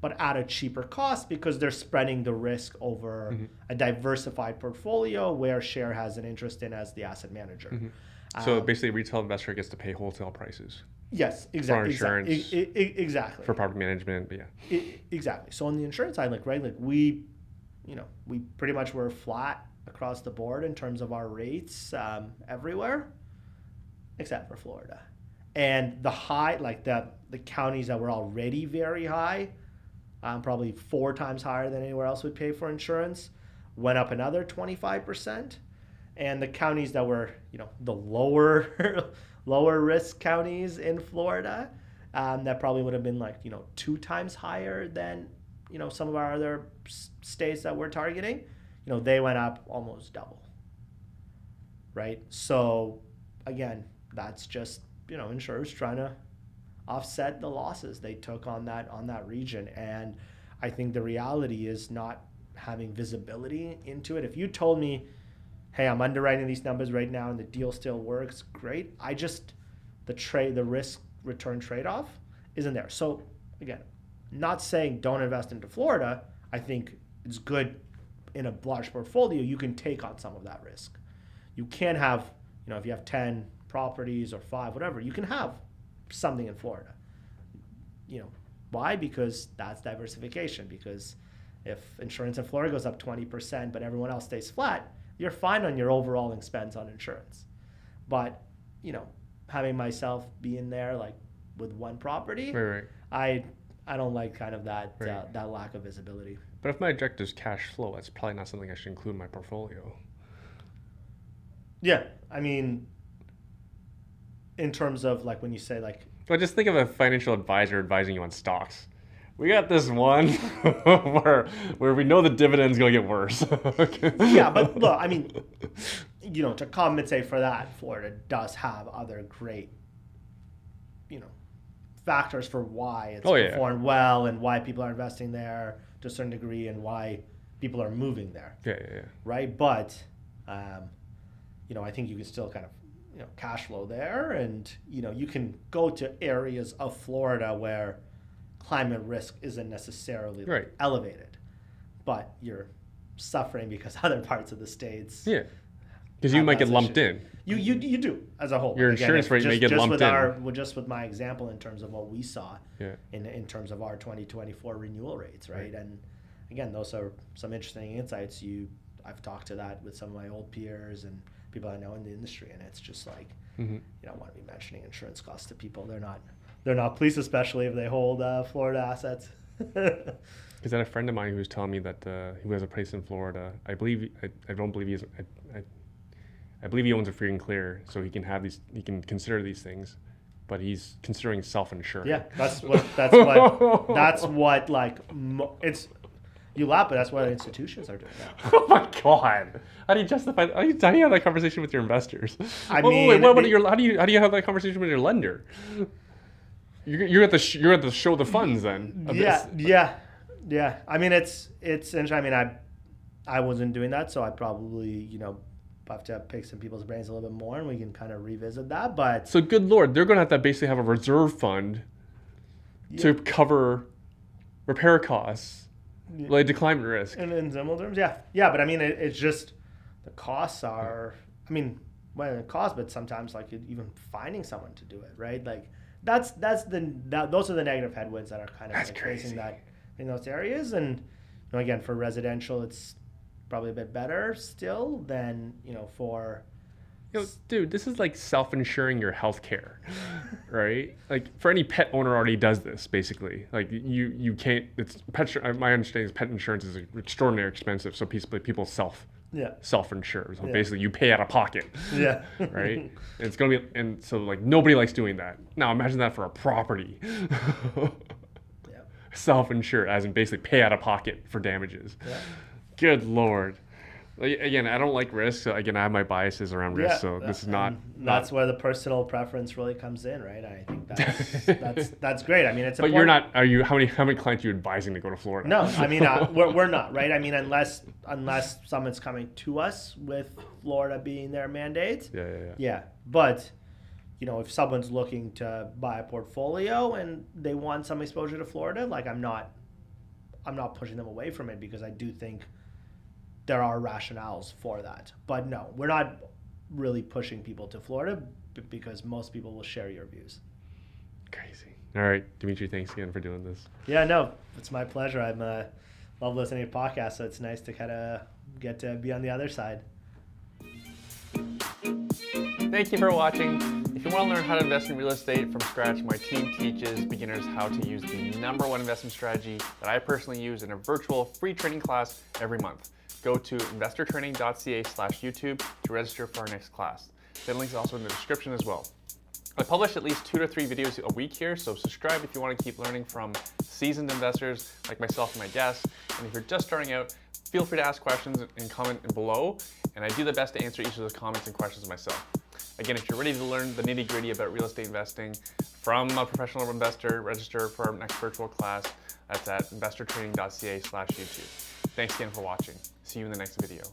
but at a cheaper cost because they're spreading the risk over a diversified portfolio where share has an interest in as the asset manager. So basically, a retail investor gets to pay wholesale prices. Yes, exactly. For insurance, exactly. for property management, but yeah. Exactly. So on the insurance side, like, right, like we pretty much were flat across the board in terms of our rates everywhere, except for Florida. And the high, like the counties that were already very high, probably 4 times higher than anywhere else would pay for insurance, went up another 25%. And the counties that were, the lower risk counties in Florida, that probably would have been like, 2 times higher than, some of our other states that we're targeting, they went up almost double. Right? So again, that's just, insurers trying to offset the losses they took on that region. And I think the reality is not having visibility into it. If you told me, hey, I'm underwriting these numbers right now and the deal still works, great. The risk return trade-off isn't there. So again, not saying don't invest into Florida. I think it's good in a large portfolio, you can take on some of that risk. You can have, if you have 10 properties or 5, whatever, you can have something in Florida. Why? Because that's diversification. Because if insurance in Florida goes up 20%, but everyone else stays flat, you're fine on your overall expense on insurance. But, having myself be in there like with one property, Right. I don't like kind of that Right. that lack of visibility. But if my objective is cash flow, that's probably not something I should include in my portfolio. Yeah, I mean, in terms of like when you say like, But just think of a financial advisor advising you on stocks. We got this one where we know the dividend's gonna get worse. yeah, but look, I mean, to compensate for that, Florida does have other great, factors for why it's performed well and why people are investing there to a certain degree and why people are moving there. Yeah. Right, but I think you can still kind of cash flow there, and you can go to areas of Florida where climate risk isn't necessarily Right. elevated, but you're suffering because other parts of the states. Yeah. Because you might get lumped in. You do as a whole. Your insurance rate may get lumped in. Just with my example in terms of what we saw Yeah. in terms of our 2024 renewal rates, right? And again, those are some interesting insights. I've talked to that with some of my old peers and people I know in the industry, and it's just like, you don't want to be mentioning insurance costs to people. They're not pleased, especially if they hold Florida assets. Because I had a friend of mine who was telling me that he has a place in Florida. I believe I believe he owns a free and clear, so he can have these. He can consider these things, but he's considering self-insuring. Yeah, that's what like it's. You laugh, but that's what institutions are doing now. Oh my God! How do you justify? How do you have that conversation with your investors? I mean, how do you have that conversation with your lender? You're at the show the funds then. Yeah. I mean, it's interesting. I mean, I wasn't doing that, so I probably have to pick some people's brains a little bit more, and we can kind of revisit that. But so, good Lord, they're going to have to basically have a reserve fund to cover repair costs related to climate risk. In simple terms, yeah. But I mean, it's just the costs are. I mean, well, the cost, but sometimes like even finding someone to do it, right? Like those are the negative headwinds that are kind of like facing that in those areas. And again, for residential, it's probably a bit better still than for. Dude, this is like self-insuring your health care, right? Like for any pet owner already does this basically. Like you can't. It's my understanding is pet insurance is extraordinarily expensive, so people self-insure. So basically, you pay out of pocket. Yeah. Right. And it's gonna be, and so like nobody likes doing that. Now imagine that for a property. Yeah. Self-insure, as in basically pay out of pocket for damages. Yeah. Good Lord. Again, I don't like risk. So again, I have my biases around risk, so this is not. That's where the personal preference really comes in, right? I think that's great. I mean, it's. But important. you're not. Are you? How many clients are you advising to go to Florida? No, I mean we're not, right? I mean, unless someone's coming to us with Florida being their mandate. Yeah. But if someone's looking to buy a portfolio and they want some exposure to Florida, like I'm not I'm not pushing them away from it, because I do think there are rationales for that. But no, we're not really pushing people to Florida, because most people will share your views. Crazy. All right, Dmitri, thanks again for doing this. Yeah, no, it's my pleasure. I'm love listening to podcasts, so it's nice to kind of get to be on the other side. Thank you for watching. If you want to learn how to invest in real estate from scratch, my team teaches beginners how to use the #1 investment strategy that I personally use in a virtual free training class every month. Go to investortraining.ca/YouTube to register for our next class. The link is also in the description as well. I publish at least 2 to 3 videos a week here, so subscribe if you want to keep learning from seasoned investors like myself and my guests. And if you're just starting out, feel free to ask questions and comment below, and I do the best to answer each of those comments and questions myself. Again, if you're ready to learn the nitty-gritty about real estate investing from a professional investor, register for our next virtual class. That's at investortraining.ca/YouTube. Thanks again for watching. See you in the next video.